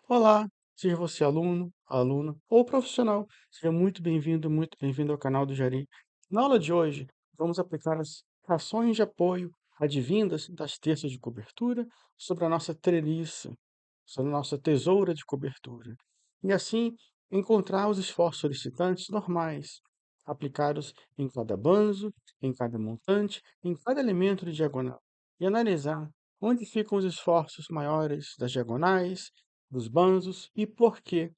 Olá, seja você aluno, aluna ou profissional, seja muito bem-vindo ao canal do Jari. Na aula de hoje, vamos aplicar as ações de apoio advindas das terças de cobertura sobre a nossa treliça, sobre a nossa tesoura de cobertura. E assim, encontrar os esforços solicitantes normais, aplicados em cada banzo, em cada montante, em cada elemento de diagonal, e analisar onde ficam os esforços maiores das diagonais, dos banzos e por quê.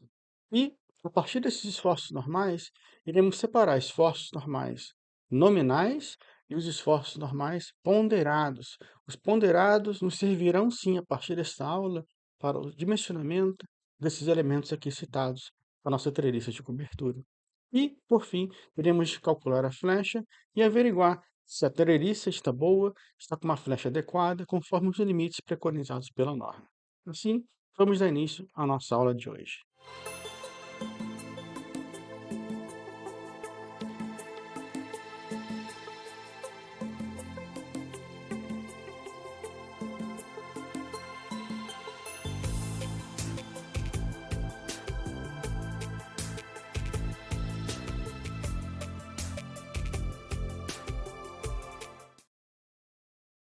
E, a partir desses esforços normais, iremos separar esforços normais nominais e os esforços normais ponderados. Os ponderados nos servirão, sim, a partir desta aula, para o dimensionamento desses elementos aqui citados, para a nossa treliça de cobertura. E, por fim, iremos calcular a flecha e averiguar se a treliça está boa, está com uma flecha adequada, conforme os limites preconizados pela norma. Assim, vamos dar início à nossa aula de hoje.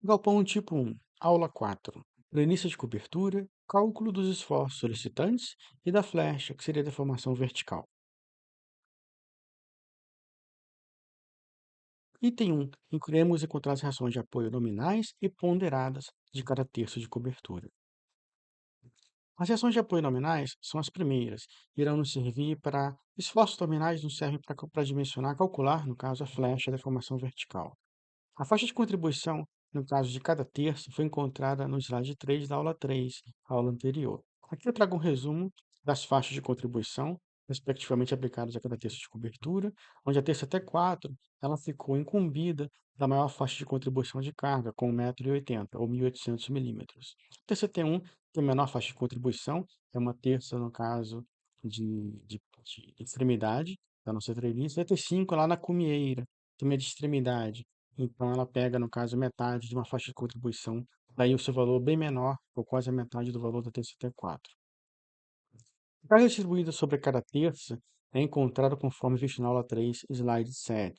Galpão tipo 1, aula 4. Planície de cobertura, cálculo dos esforços solicitantes e da flecha, que seria a deformação vertical. Item 1. Incluiremos encontrar as reações de apoio nominais e ponderadas de cada terço de cobertura. As reações de apoio nominais são as primeiras, irão nos servir para esforços nominais, nos servem para dimensionar, calcular, no caso, a flecha da deformação vertical. A faixa de contribuição, no caso de cada terço, foi encontrada no slide 3 da aula 3, a aula anterior. Aqui eu trago um resumo das faixas de contribuição, respectivamente aplicadas a cada terço de cobertura, onde a terça T4 ela ficou incumbida da maior faixa de contribuição de carga, com 1,80 m, ou 1.800 milímetros. A terça T1 tem a menor faixa de contribuição, é uma terça, no caso, de extremidade da nossa treliça, e a T5 lá na cumieira, também é de extremidade. Então, ela pega, no caso, metade de uma faixa de contribuição, daí o seu valor bem menor, ou quase a metade do valor da TCT4. A carga distribuída sobre cada terça é encontrada conforme visto na aula 3, slide 7.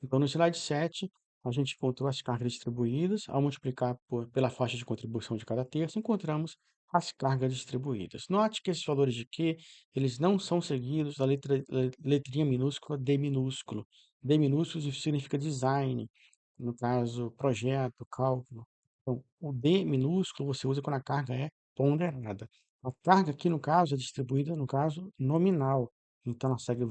Então, no slide 7, a gente encontrou as cargas distribuídas. Ao multiplicar pela faixa de contribuição de cada terça, encontramos as cargas distribuídas. Note que esses valores de Q, eles não são seguidos da letrinha minúscula D minúsculo. D minúsculo significa design, no caso, projeto, cálculo. Então, o D minúsculo você usa quando a carga é ponderada. A carga aqui, no caso, é distribuída, no caso, nominal. Então, ela segue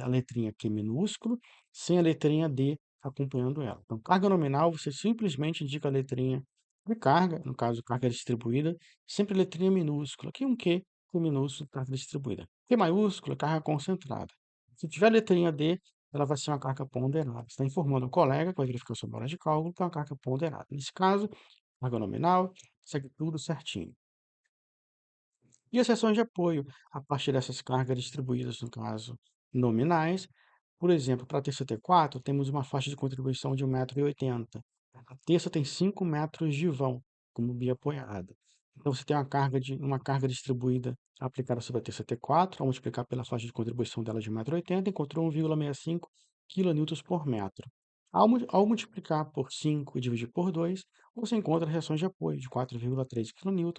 a letrinha Q minúsculo, sem a letrinha D acompanhando ela. Então, carga nominal, você simplesmente indica a letrinha de carga, no caso, carga distribuída, sempre letrinha minúscula. Aqui um Q minúsculo, carga distribuída. Q maiúsculo, carga concentrada. Se tiver a letrinha D, ela vai ser uma carga ponderada. Você está informando o colega que vai verificar sua bola de cálculo, que é uma carga ponderada. Nesse caso, carga nominal, segue tudo certinho. E as seções de apoio, a partir dessas cargas distribuídas, no caso, nominais. Por exemplo, para a terça T4, temos uma faixa de contribuição de 1,80 m. A terça tem 5 metros de vão, como biapoiada. Então, você tem uma carga distribuída aplicada sobre a terça T4, ao multiplicar pela faixa de contribuição dela de 1,80 m, encontrou 1,65 kN por metro. Ao multiplicar por 5 e dividir por 2, você encontra reações de apoio de 4,3 kN,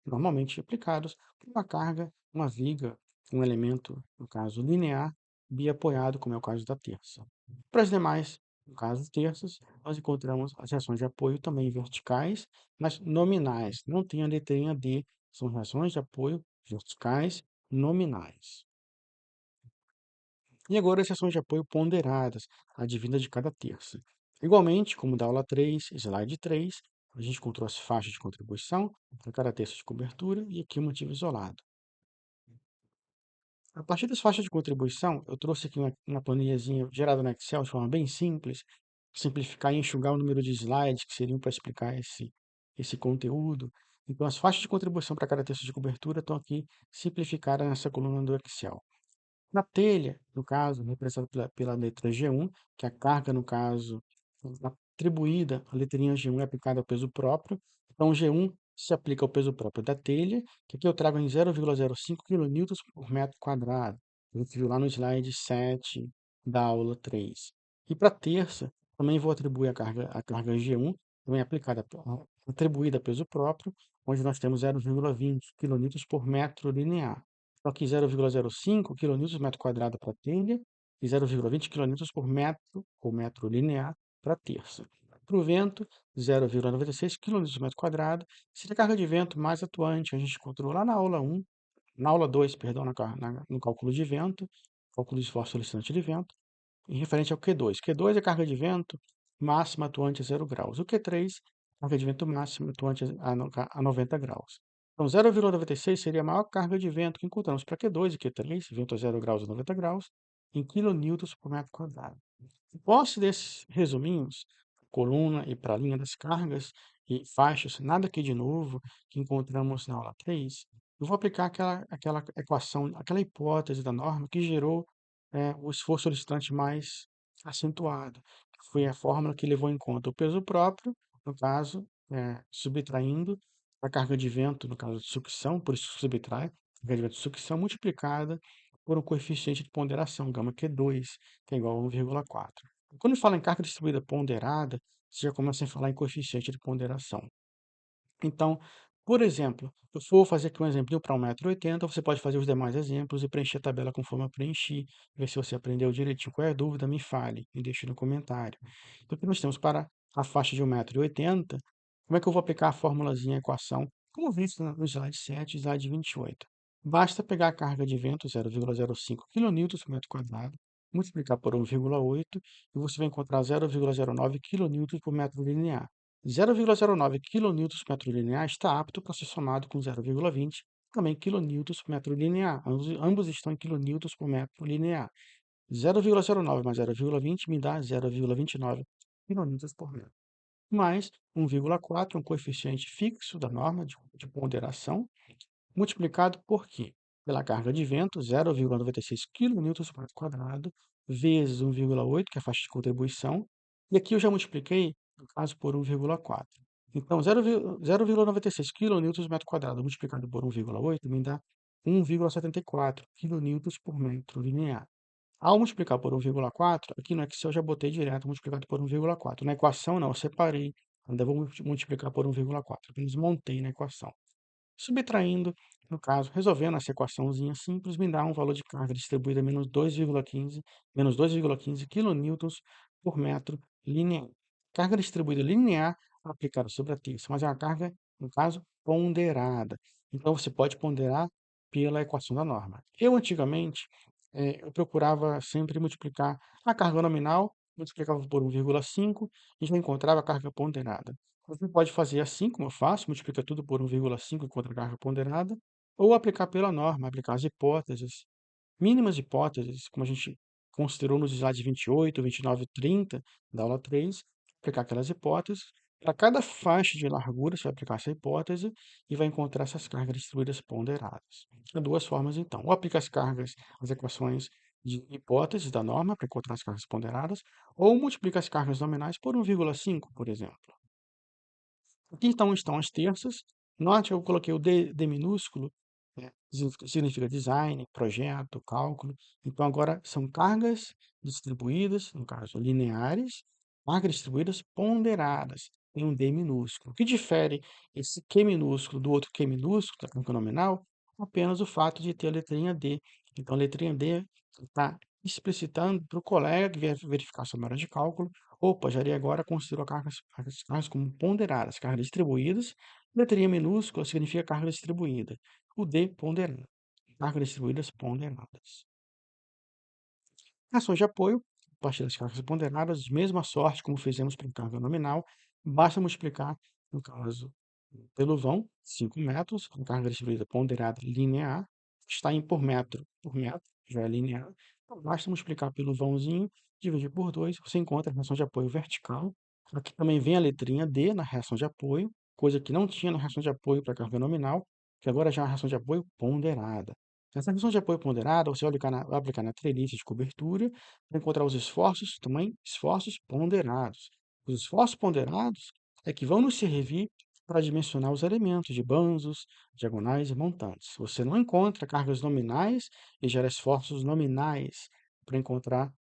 normalmente aplicados por uma carga, uma viga, um elemento, no caso linear, biapoiado, como é o caso da terça. Para as demais, no caso terças, nós encontramos as reações de apoio também verticais, mas nominais. Não tem a letrinha D, são reações de apoio verticais nominais. E agora as reações de apoio ponderadas, advinda de cada terça. Igualmente, como da aula 3, slide 3, a gente encontrou as faixas de contribuição para cada terça de cobertura e aqui o motivo isolado. A partir das faixas de contribuição, eu trouxe aqui uma planilhazinha gerada no Excel de forma bem simples, simplificar e enxugar o número de slides que seriam para explicar esse conteúdo. Então, as faixas de contribuição para cada texto de cobertura estão aqui simplificadas nessa coluna do Excel. Na telha, no caso, representada pela letra G1, que é a carga, no caso, atribuída, a letrinha G1 é aplicada ao peso próprio. Então, G1 se aplica o peso próprio da telha, que aqui eu trago em 0,05 quilonewtons por metro quadrado. A gente viu lá no slide 7 da aula 3. E para a terça, também vou atribuir a carga G1, também aplicada, atribuída a peso próprio, onde nós temos 0,20 quilonewtons por metro linear. Então, aqui 0,05 quilonewtons por metro quadrado para a telha e 0,20 quilonewtons por metro, ou metro linear, para a terça. Para o vento, 0,96 quilômetros por metro quadrado. Seria a carga de vento mais atuante, a gente encontrou lá na aula 1, na aula 2, perdão, no cálculo de vento, cálculo de esforço solicitante de vento, em referente ao Q2. Q2 é carga de vento máxima atuante a 0 graus. O Q3, carga de vento máxima atuante a 90 graus. Então, 0,96 seria a maior carga de vento que encontramos para Q2 e Q3, vento a 0 graus a 90 graus, em quilonewtons por metro quadrado. Posse desses resuminhos, coluna e para a linha das cargas e faixas, nada aqui de novo que encontramos na aula 3, eu vou aplicar aquela equação, aquela hipótese da norma que gerou o esforço solicitante mais acentuado, que foi a fórmula que levou em conta o peso próprio, no caso, subtraindo a carga de vento, no caso de sucção, por isso subtrai, a carga de vento de sucção multiplicada por um coeficiente de ponderação, gama Q2, que é igual a 1,4. Quando fala em carga distribuída ponderada, você já começa a falar em coeficiente de ponderação. Então, por exemplo, eu vou fazer aqui um exemplo para 1,80 m, você pode fazer os demais exemplos e preencher a tabela conforme eu preenchi, ver se você aprendeu direitinho. Qual é a dúvida, me fale, me deixe no comentário. Então, o que nós temos para a faixa de 1,80 m, como é que eu vou aplicar a formulazinha, a equação, como visto no slide 7 e slide 28? Basta pegar a carga de vento, 0,05 kN por metro quadrado, multiplicar por 1,8 e você vai encontrar 0,09 kN por metro linear. 0,09 kN por metro linear está apto para ser somado com 0,20, também kN por metro linear. Ambos estão em kN por metro linear. 0,09 mais 0,20 me dá 0,29 kN por metro. Mais 1,4, um coeficiente fixo da norma de ponderação, multiplicado por quê? Pela carga de vento, 0,96 kN por metro quadrado, vezes 1,8, que é a faixa de contribuição, e aqui eu já multipliquei, no caso, por 1,4. Então, 0,96 kN por metro quadrado multiplicado por 1,8 me dá 1,74 kN por metro linear. Ao multiplicar por 1,4, aqui no Excel eu já botei direto multiplicado por 1,4. Na equação, não, eu separei. Ainda vou multiplicar por 1,4. Apenas montei na equação. Subtraindo, no caso, resolvendo essa equaçãozinha simples, me dá um valor de carga distribuída menos 2,15 kN por metro linear. Carga distribuída linear aplicada sobre a terça, mas é uma carga, no caso, ponderada. Então, você pode ponderar pela equação da norma. Eu, antigamente, eu procurava sempre multiplicar a carga nominal, multiplicava por 1,5 e já encontrava a carga ponderada. Você pode fazer assim, como eu faço, multiplica tudo por 1,5 encontra a carga ponderada, ou aplicar pela norma, aplicar as hipóteses, mínimas hipóteses, como a gente considerou nos slides 28, 29 e 30 da aula 3, aplicar aquelas hipóteses. Para cada faixa de largura, você vai aplicar essa hipótese e vai encontrar essas cargas distribuídas ponderadas. Há duas formas, então. Ou aplica as cargas, as equações de hipóteses da norma para encontrar as cargas ponderadas, ou multiplica as cargas nominais por 1,5, por exemplo. Aqui então estão as terças. Note, eu coloquei o D minúsculo, significa design, projeto, cálculo. Então, agora são cargas distribuídas, no caso, lineares, cargas distribuídas ponderadas, tem um D minúsculo. O que difere esse Q minúsculo do outro Q minúsculo, da carga nominal, apenas o fato de ter a letrinha D. Então, a letrinha D está explicitando para o colega que vier verificar sua memória de cálculo. Opa, já li agora, considero as cargas como ponderadas, cargas distribuídas. Letrinha minúscula significa carga distribuída. O D ponderado, cargas distribuídas ponderadas. Ações de apoio, a partir das cargas ponderadas, mesma sorte como fizemos para a carga nominal, basta multiplicar, no caso, pelo vão, 5 metros, a carga distribuída ponderada linear, está em por metro, já é linear. Então, basta multiplicar pelo vãozinho, dividir por 2, você encontra a reação de apoio vertical. Aqui também vem a letrinha D na reação de apoio, coisa que não tinha na reação de apoio para a carga nominal, que agora já é uma reação de apoio ponderada. Essa reação de apoio ponderada, você vai aplicar na treliça de cobertura, para encontrar os esforços, também esforços ponderados. Os esforços ponderados é que vão nos servir para dimensionar os elementos de bandos, diagonais e montantes. Você não encontra cargas nominais e gera esforços nominais para encontrar,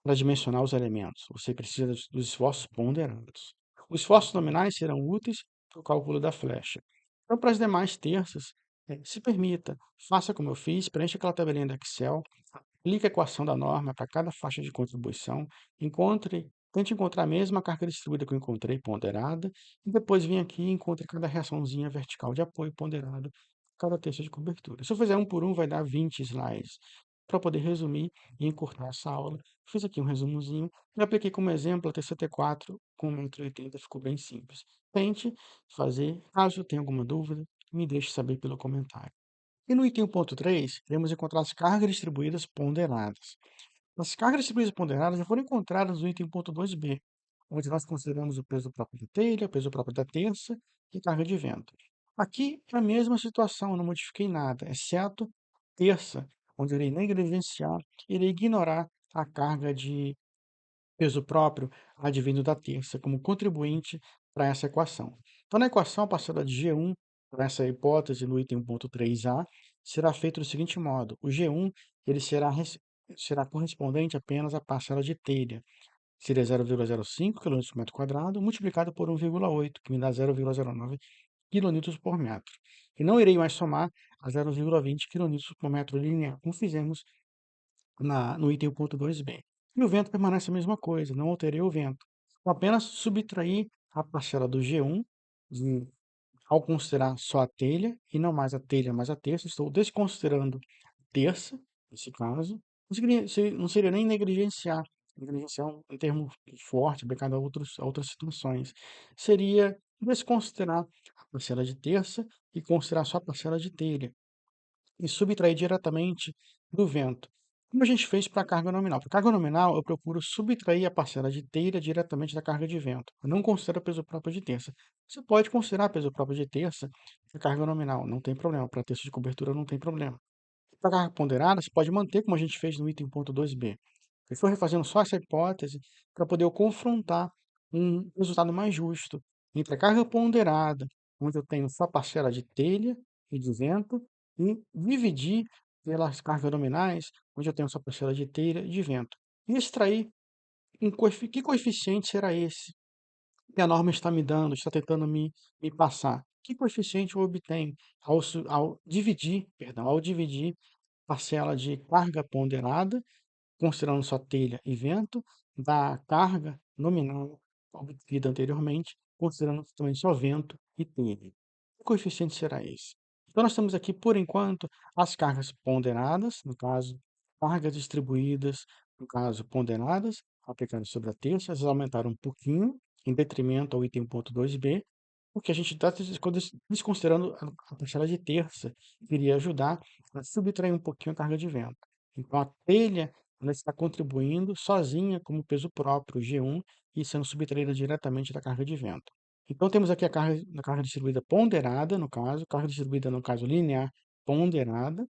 para dimensionar os elementos. Você precisa dos esforços ponderados. Os esforços nominais serão úteis para o cálculo da flecha. Então, para as demais terças, se permita, faça como eu fiz, preencha aquela tabelinha do Excel, aplique a equação da norma para cada faixa de contribuição, tente encontrar a mesma carga distribuída que eu encontrei, ponderada, e depois vem aqui e encontre cada reaçãozinha vertical de apoio ponderado, cada terça de cobertura. Se eu fizer um por um, vai dar 20 slides. Para poder resumir e encurtar essa aula, fiz aqui um resumozinho e apliquei como exemplo a TCT4 com 1,80 m, ficou bem simples. Tente fazer, caso tenha alguma dúvida, me deixe saber pelo comentário. E no item 1.3, iremos encontrar as cargas distribuídas ponderadas. As cargas distribuídas ponderadas já foram encontradas no item 1.2b, onde nós consideramos o peso próprio da telha, o peso próprio da terça e carga de vento. Aqui é a mesma situação, não modifiquei nada, exceto terça, onde irei negligenciar, irei ignorar a carga de peso próprio advindo da terça como contribuinte para essa equação. Então, na equação, a parcela de G1, para essa hipótese no item 1.3a, será feito do seguinte modo. O G1 ele será correspondente apenas à parcela de telha. Seria 0,05 km por metro quadrado, multiplicado por 1,8, que me dá 0,09 kN por metro. E não irei mais somar a 0,20 kN por metro linear, como fizemos no item 1.2b. E o vento permanece a mesma coisa, não alterei o vento. Vou apenas subtrair a parcela do G1, ao considerar só a telha, e não mais a telha, mas a terça. Estou desconsiderando terça, nesse caso. Não seria nem negligenciar. Negligenciar é um termo forte aplicado a outras situações. Seria desconsiderar a parcela de terça e considerar só a parcela de telha e subtrair diretamente do vento. Como a gente fez para a carga nominal? Para a carga nominal, eu procuro subtrair a parcela de telha diretamente da carga de vento. Eu não considero peso próprio de terça. Você pode considerar peso próprio de terça para carga nominal, não tem problema. Para terço de cobertura, não tem problema. Para carga ponderada, você pode manter como a gente fez no item 2b. Eu estou refazendo só essa hipótese para poder eu confrontar um resultado mais justo entre a carga ponderada, onde eu tenho só parcela de telha e de vento, e dividir pelas cargas nominais, onde eu tenho só parcela de telha e de vento. E extrair que coeficiente será esse que a norma está me dando, está tentando me passar. Que coeficiente eu obtenho ao dividir, perdão, ao dividir parcela de carga ponderada, considerando só telha e vento, da carga nominal obtida anteriormente, considerando também só vento e telha. Que coeficiente será esse? Então, nós temos aqui, por enquanto, as cargas ponderadas, no caso, cargas distribuídas, no caso, ponderadas, aplicadas sobre a terça, elas aumentaram um pouquinho, em detrimento ao item 2b, porque a gente está desconsiderando a parcela de terça, que iria ajudar a subtrair um pouquinho a carga de vento. Então, a telha ela está contribuindo sozinha como peso próprio, G1, e sendo subtraída diretamente da carga de vento. Então, temos aqui a carga distribuída ponderada, no caso, carga distribuída, no caso, linear ponderada,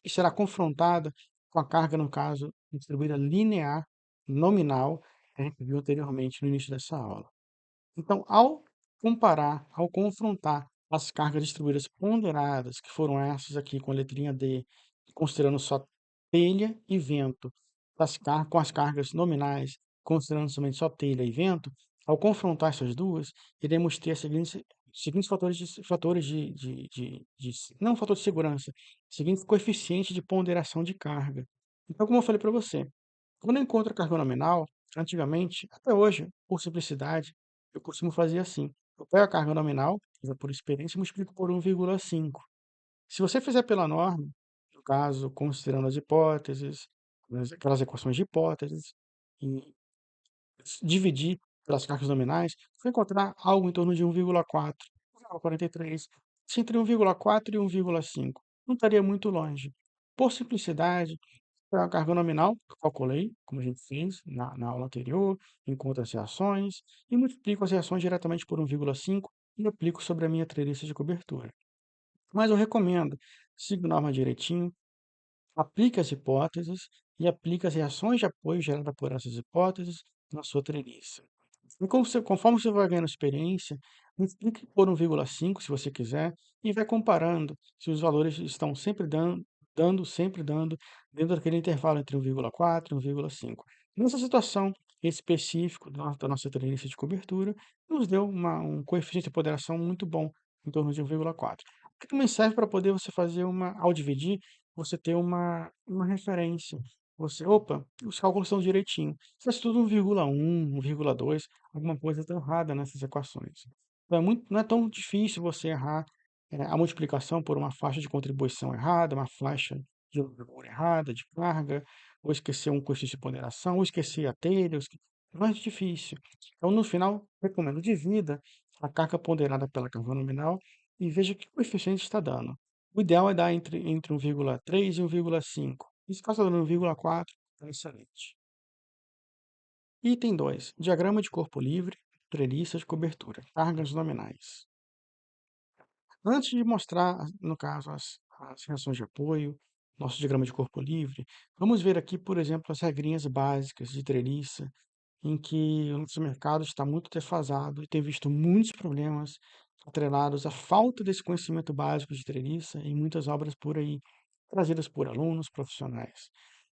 e será confrontada com a carga, no caso, distribuída linear nominal, que a gente viu anteriormente no início dessa aula. Então, ao comparar, ao confrontar as cargas distribuídas ponderadas, que foram essas aqui com a letrinha D, considerando só telha e vento, com as cargas nominais, considerando somente só telha e vento, ao confrontar essas duas, iremos ter seguintes não fator de segurança, seguintes coeficientes de ponderação de carga. Então, como eu falei para você, quando eu encontro a carga nominal, antigamente, até hoje, por simplicidade, eu costumo fazer assim. Eu pego a carga nominal, já por experiência, e multiplico por 1,5. Se você fizer pela norma, no caso, considerando as hipóteses, aquelas equações de hipóteses, e dividir pelas cargas nominais, você vai encontrar algo em torno de 1,4, 1,43. Se entre 1,4 e 1,5, não estaria muito longe. Por simplicidade, a carga nominal, que eu calculei, como a gente fez na aula anterior, encontro as reações e multiplico as reações diretamente por 1,5 e aplico sobre a minha treliça de cobertura. Mas eu recomendo, siga a norma direitinho, aplique as hipóteses e aplique as reações de apoio geradas por essas hipóteses na sua treliça. E conforme você vai ganhando experiência, Multiplique por 1,5 se você quiser e vai comparando se os valores estão sempre sempre dando dentro daquele intervalo entre 1,4 e 1,5. Nessa situação específica da nossa tendência de cobertura, nos deu um coeficiente de ponderação muito bom, em torno de 1,4. O que também serve para poder você fazer ao dividir, você ter uma referência. Opa, os cálculos são direitinho. Se faz tudo 1,1, 1,2, alguma coisa está errada nessas equações. Então não é tão difícil você errar a multiplicação por uma faixa de contribuição errada, uma faixa de largura errada, de carga, ou esquecer um coeficiente de ponderação, ou esquecer a telha, não é difícil. Então, no final, recomendo divida a carga ponderada pela carga nominal e veja que coeficiente está dando. O ideal é dar entre 1,3 e 1,5. E se está dando 1,4, é excelente. Item 2. Diagrama de corpo livre, treliça de cobertura, cargas nominais. Antes de mostrar, no caso, as reações de apoio, nosso diagrama de corpo livre, vamos ver aqui, por exemplo, as regrinhas básicas de treliça, em que o nosso mercado está muito defasado e tem visto muitos problemas atrelados à falta desse conhecimento básico de treliça em muitas obras por aí, trazidas por alunos profissionais.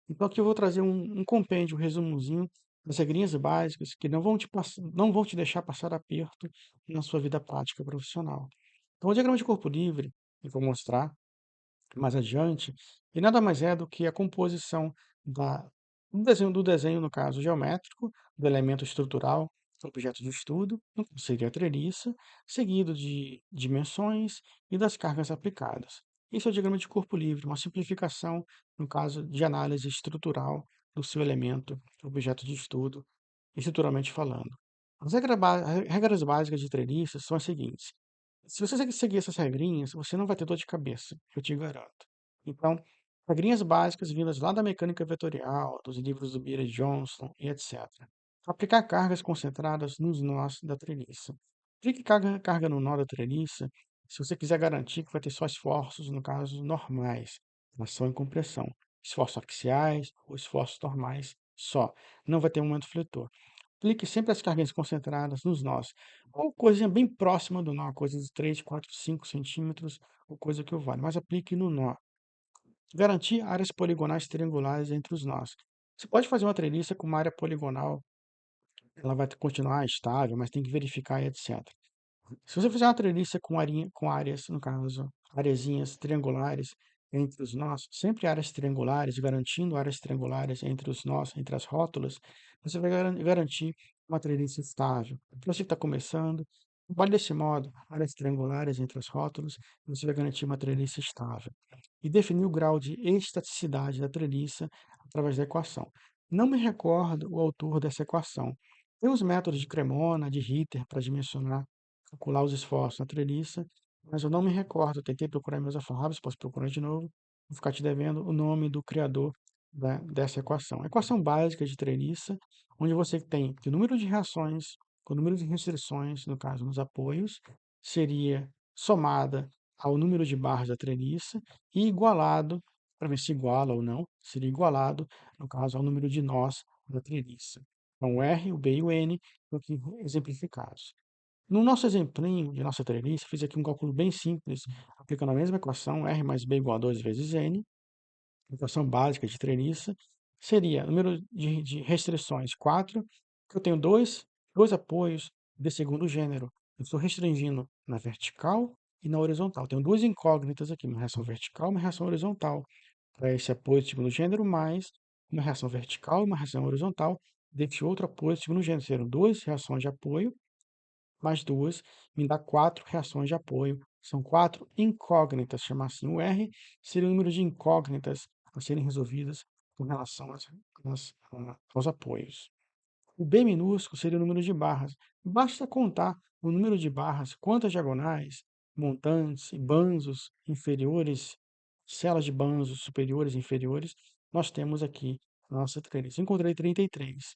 Então, aqui eu vou trazer um compêndio, um resumozinho das regrinhas básicas que não vão te deixar passar aperto na sua vida prática profissional. Então, o diagrama de corpo livre, eu vou mostrar mais adiante, e nada mais é do que a composição da, do desenho, no caso geométrico, do elemento estrutural, objeto de estudo, que seria a treliça, seguido de dimensões e das cargas aplicadas. Esse é o diagrama de corpo livre, uma simplificação, no caso de análise estrutural do seu elemento, objeto de estudo, estruturalmente falando. As regras básicas de treliça são as seguintes. Se você seguir essas regrinhas, você não vai ter dor de cabeça, eu te garanto. Então, regrinhas básicas vindas lá da mecânica vetorial, dos livros do Beer Johnson e etc. Aplicar cargas concentradas nos nós da treliça. Aplique carga no nó da treliça se você quiser garantir que vai ter só esforços, no caso, normais, tração e compressão. Esforços axiais ou esforços normais só. Não vai ter momento fletor. Aplique sempre as cargas concentradas nos nós, ou coisinha bem próxima do nó, coisa de 3, 4, 5 centímetros, ou coisa que o vale, mas aplique no nó. Garantir áreas poligonais triangulares entre os nós. Você pode fazer uma treliça com uma área poligonal, ela vai continuar estável, mas tem que verificar e etc. Se você fizer uma treliça com áreas, no caso, areazinhas triangulares entre os nós, sempre áreas triangulares, garantindo áreas triangulares entre os nós, entre as rótulas, você vai garantir uma treliça estável. Para você que está começando, trabalhe desse modo, áreas triangulares entre as rótulas, você vai garantir uma treliça estável. E definir o grau de estaticidade da treliça através da equação. Não me recordo o autor dessa equação. Tem os métodos de Cremona, de Ritter, para dimensionar calcular os esforços na treliça, mas eu não me recordo. Eu tentei procurar em meus alfarrábios, posso procurar de novo. Vou ficar te devendo o nome do criador dessa equação. A equação básica de treliça, onde você tem que o número de reações, o número de restrições, no caso nos apoios, seria somada ao número de barras da treliça e igualado, para ver se iguala ou não, seria igualado, no caso, ao número de nós da treliça. Então, o R, o B e o N estão aqui exemplificados. No nosso exemplinho de nossa treliça, fiz aqui um cálculo bem simples, aplicando a mesma equação, R mais B igual a 2 vezes N, equação básica de treliça, seria número de restrições 4, que eu tenho dois apoios de segundo gênero. Eu estou restringindo na vertical e na horizontal. Tenho duas incógnitas aqui, uma reação vertical e uma reação horizontal. Para esse apoio de segundo gênero, mais uma reação vertical e uma reação horizontal desse outro apoio de segundo gênero. Serão duas reações de apoio mais duas, me dá quatro reações de apoio. São quatro incógnitas, chamar assim. O R seria o número de incógnitas a serem resolvidas com relação aos apoios. O B minúsculo seria o número de barras. Basta contar o número de barras, quantas diagonais, montantes, banzos inferiores, celas de banzos superiores e inferiores, nós temos aqui na nossa treliça. Encontrei 33.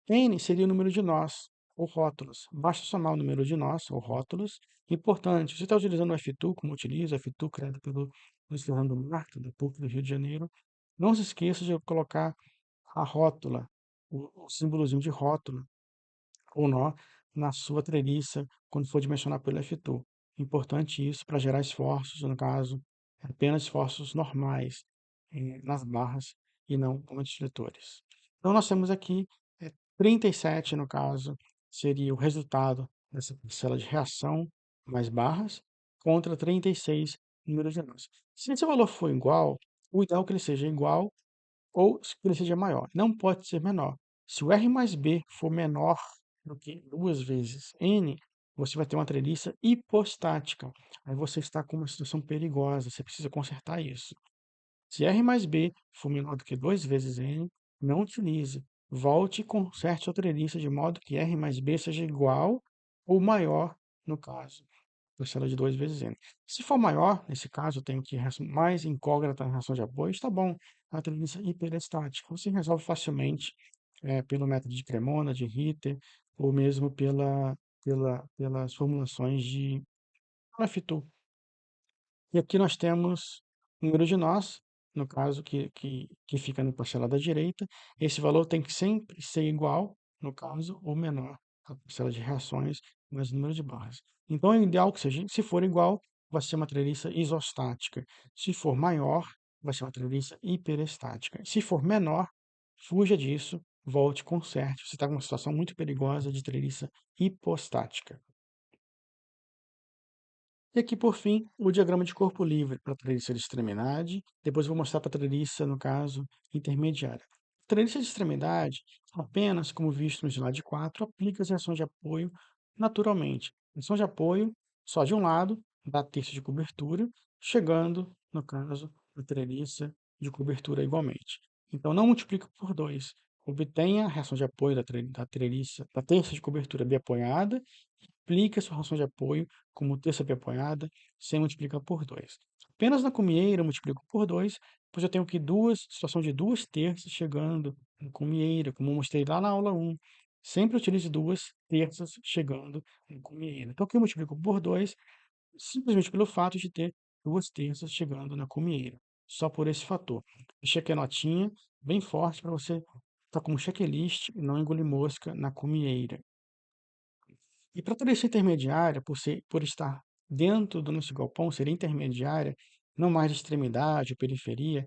N seria o número de nós, ou rótulos. Basta somar o número de nós, ou rótulos. Importante, você está utilizando o F2, como utiliza, o F2 criado pelo Luiz Fernando Marta, da PUC do Rio de Janeiro. Não se esqueça de colocar a rótula, o símbolozinho de rótula, ou nó, na sua treliça quando for dimensionar pelo F-Tool. Importante isso para gerar esforços, no caso, apenas esforços normais nas barras e não antidetores. Então, nós temos aqui 37, no caso, seria o resultado dessa parcela de reação mais barras, contra 36 número de nós. Se esse valor for igual, o ideal é que ele seja igual ou que ele seja maior. Não pode ser menor. Se o R mais B for menor do que 2 vezes N, você vai ter uma treliça hipostática. Aí você está com uma situação perigosa, você precisa consertar isso. Se R mais B for menor do que 2 vezes N, não utilize. Volte e conserte a treliça de modo que R mais B seja igual ou maior, no caso, parcela de 2 vezes N. Se for maior, nesse caso, eu tenho que mais incógnita na reação de apoio, está bom. A treliça hiperestática. Você resolve facilmente pelo método de Cremona, de Ritter, ou mesmo pelas formulações de Lafitau. E aqui nós temos o número de nós, no caso, que fica na parcela da direita. Esse valor tem que sempre ser igual, no caso, ou menor a parcela de reações mais o número de barras. Então, é ideal que seja, se for igual, vai ser uma treliça isostática. Se for maior, vai ser uma treliça hiperestática. Se for menor, fuja disso, volte, conserte. Você está com uma situação muito perigosa de treliça hipostática. E aqui, por fim, o diagrama de corpo livre para a treliça de extremidade. Depois eu vou mostrar para a treliça, no caso, intermediária. Treliça de extremidade, apenas, como visto no slide 4, aplica as reações de apoio naturalmente. Reação de apoio só de um lado, da terça de cobertura, chegando, no caso, a treliça de cobertura igualmente. Então, não multiplica por 2. Obtenha a reação de apoio da treliça, da terça de cobertura biapoiada, aplique a sua reação de apoio como terça biapoiada, sem multiplicar por 2. Apenas na cumieira eu multiplico por 2, pois eu tenho aqui situação de duas terças chegando na cumieira, como eu mostrei lá na aula 1. Sempre utilize duas terças chegando na cumieira. Então, aqui eu multiplico por 2, simplesmente pelo fato de ter duas terças chegando na cumieira. Só por esse fator. Deixei aqui a notinha bem forte para você estar como checklist e não engolir mosca na cumieira. E para toda essa intermediária, por estar dentro do nosso galpão, ser intermediária, não mais de extremidade ou periferia,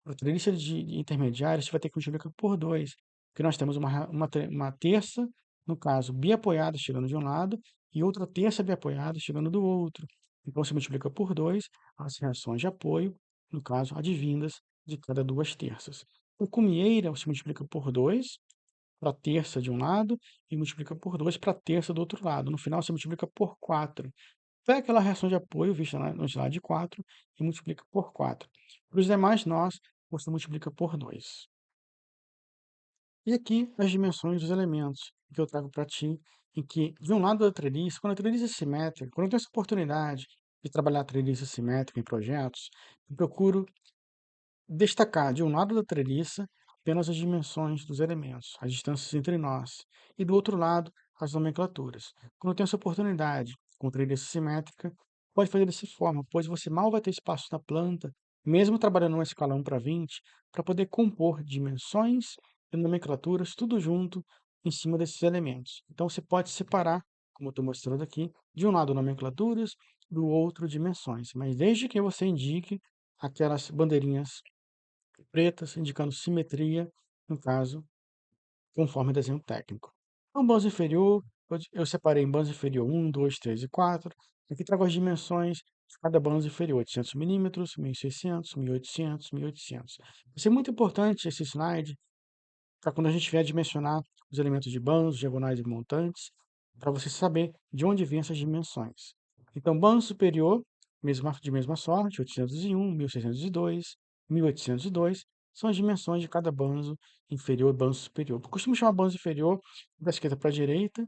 para toda lista de intermediários, você vai ter que multiplicar por 2, porque nós temos uma terça, no caso, biapoiada chegando de um lado, e outra terça biapoiada chegando do outro. Então, você multiplica por 2 as reações de apoio, no caso, advindas de cada duas terças. O cumieira, você multiplica por 2, para a terça de um lado e multiplica por 2 para a terça do outro lado. No final, você multiplica por 4. Pega aquela reação de apoio vista no slide 4 e multiplica por 4. Para os demais nós, você multiplica por 2. E aqui as dimensões dos elementos que eu trago para ti, em que, de um lado da treliça, quando a treliça é simétrica, quando eu tenho essa oportunidade de trabalhar a treliça simétrica em projetos, eu procuro destacar de um lado da treliça apenas as dimensões dos elementos, as distâncias entre nós, e do outro lado as nomenclaturas. Quando tem essa oportunidade com treliça simétrica, pode fazer dessa forma, pois você mal vai ter espaço na planta, mesmo trabalhando numa escala 1 para 20, para poder compor dimensões e nomenclaturas tudo junto em cima desses elementos. Então você pode separar, como eu estou mostrando aqui, de um lado nomenclaturas, do outro dimensões, mas desde que você indique aquelas bandeirinhas pretas, indicando simetria, no caso, conforme desenho técnico. No banzo inferior, eu separei em banzo inferior 1, 2, 3 e 4. Aqui trago as dimensões de cada banzo inferior, 800 milímetros, 1600, 1800, 1800. Vai ser muito importante esse slide para quando a gente vier dimensionar os elementos de bandos, diagonais e montantes, para você saber de onde vêm essas dimensões. Então, banzo superior, de mesma sorte, 801, 1602, 1802, são as dimensões de cada banzo inferior e banzo superior. Eu costumo chamar banzo inferior da esquerda para a direita,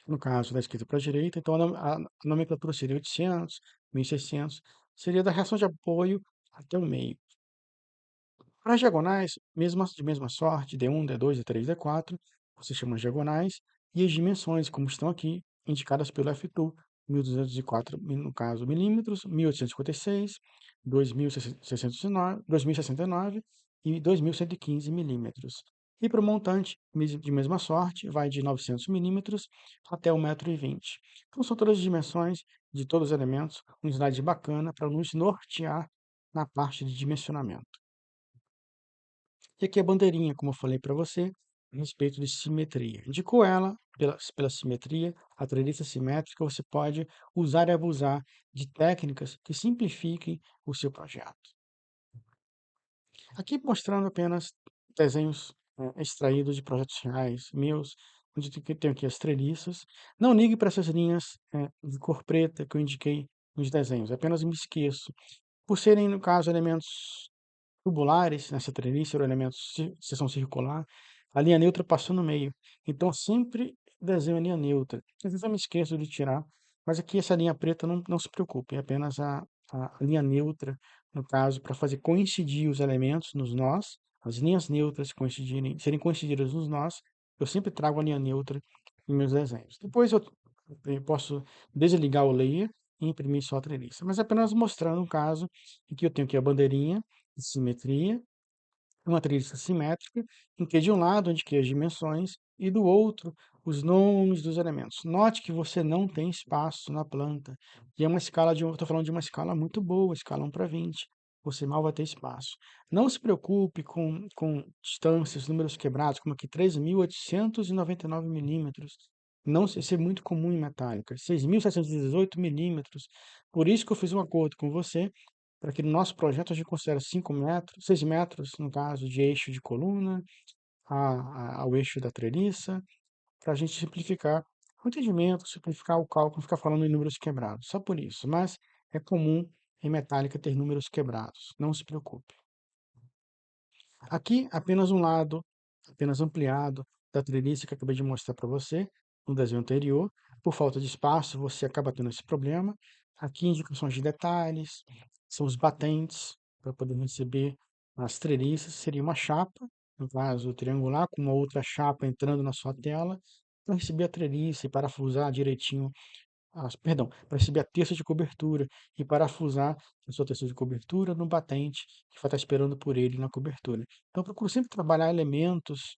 no caso da esquerda para a direita, então a nomenclatura seria 800, 1600, seria da reação de apoio até o meio. Para as diagonais, de mesma sorte, D1, D2, D3, D4, você chama as diagonais, e as dimensões, como estão aqui, indicadas pelo F2, 1204, no caso, milímetros, 1856, 2069, 2069 e 2115 milímetros. E para o montante, de mesma sorte, vai de 900 milímetros até 1,20 m. Então, são todas as dimensões de todos os elementos, um slide bacana para nos nortear na parte de dimensionamento. E aqui a bandeirinha, como eu falei para você, a respeito de simetria. Indicou ela pela simetria, a treliça simétrica, você pode usar e abusar de técnicas que simplifiquem o seu projeto. Aqui mostrando apenas desenhos extraídos de projetos reais meus, onde tenho aqui as treliças. Não ligue para essas linhas de cor preta que eu indiquei nos desenhos, apenas me esqueço. Por serem, no caso, elementos tubulares nessa treliça, ou elementos de seção circular, a linha neutra passou no meio. Então, sempre desenho a linha neutra. Às vezes eu me esqueço de tirar, mas aqui essa linha preta não se preocupe, é apenas a linha neutra, no caso, para fazer coincidir os elementos nos nós, as linhas neutras serem coincididas nos nós, eu sempre trago a linha neutra em meus desenhos. Depois eu posso desligar o layer e imprimir só a treliça, mas é apenas mostrando um caso em que eu tenho aqui a bandeirinha, de simetria, uma treliça simétrica, em que de um lado eu indiquei as dimensões e do outro os nomes dos elementos. Note que você não tem espaço na planta. E é uma escala estou falando de uma escala muito boa, escala 1:20. Você mal vai ter espaço. Não se preocupe com distâncias, números quebrados, como aqui 3.899 milímetros. Não, isso é muito comum em metálica. 6.718 milímetros. Por isso que eu fiz um acordo com você para que no nosso projeto a gente considere 5 metros, 6 metros, no caso, de eixo de coluna, ao eixo da treliça, para a gente simplificar o entendimento, simplificar o cálculo, ficar falando em números quebrados, só por isso. Mas é comum em metálica ter números quebrados, não se preocupe. Aqui, apenas um lado, apenas ampliado da treliça que eu acabei de mostrar para você no desenho anterior. Por falta de espaço, você acaba tendo esse problema. Aqui, indicações de detalhes, são os batentes para poder receber as treliças. Seria uma chapa, no caso triangular, com uma outra chapa entrando na sua tela, para receber a treliça e parafusar direitinho perdão, para receber a terça de cobertura e parafusar a sua terça de cobertura no batente que vai estar esperando por ele na cobertura. Então, eu procuro sempre trabalhar elementos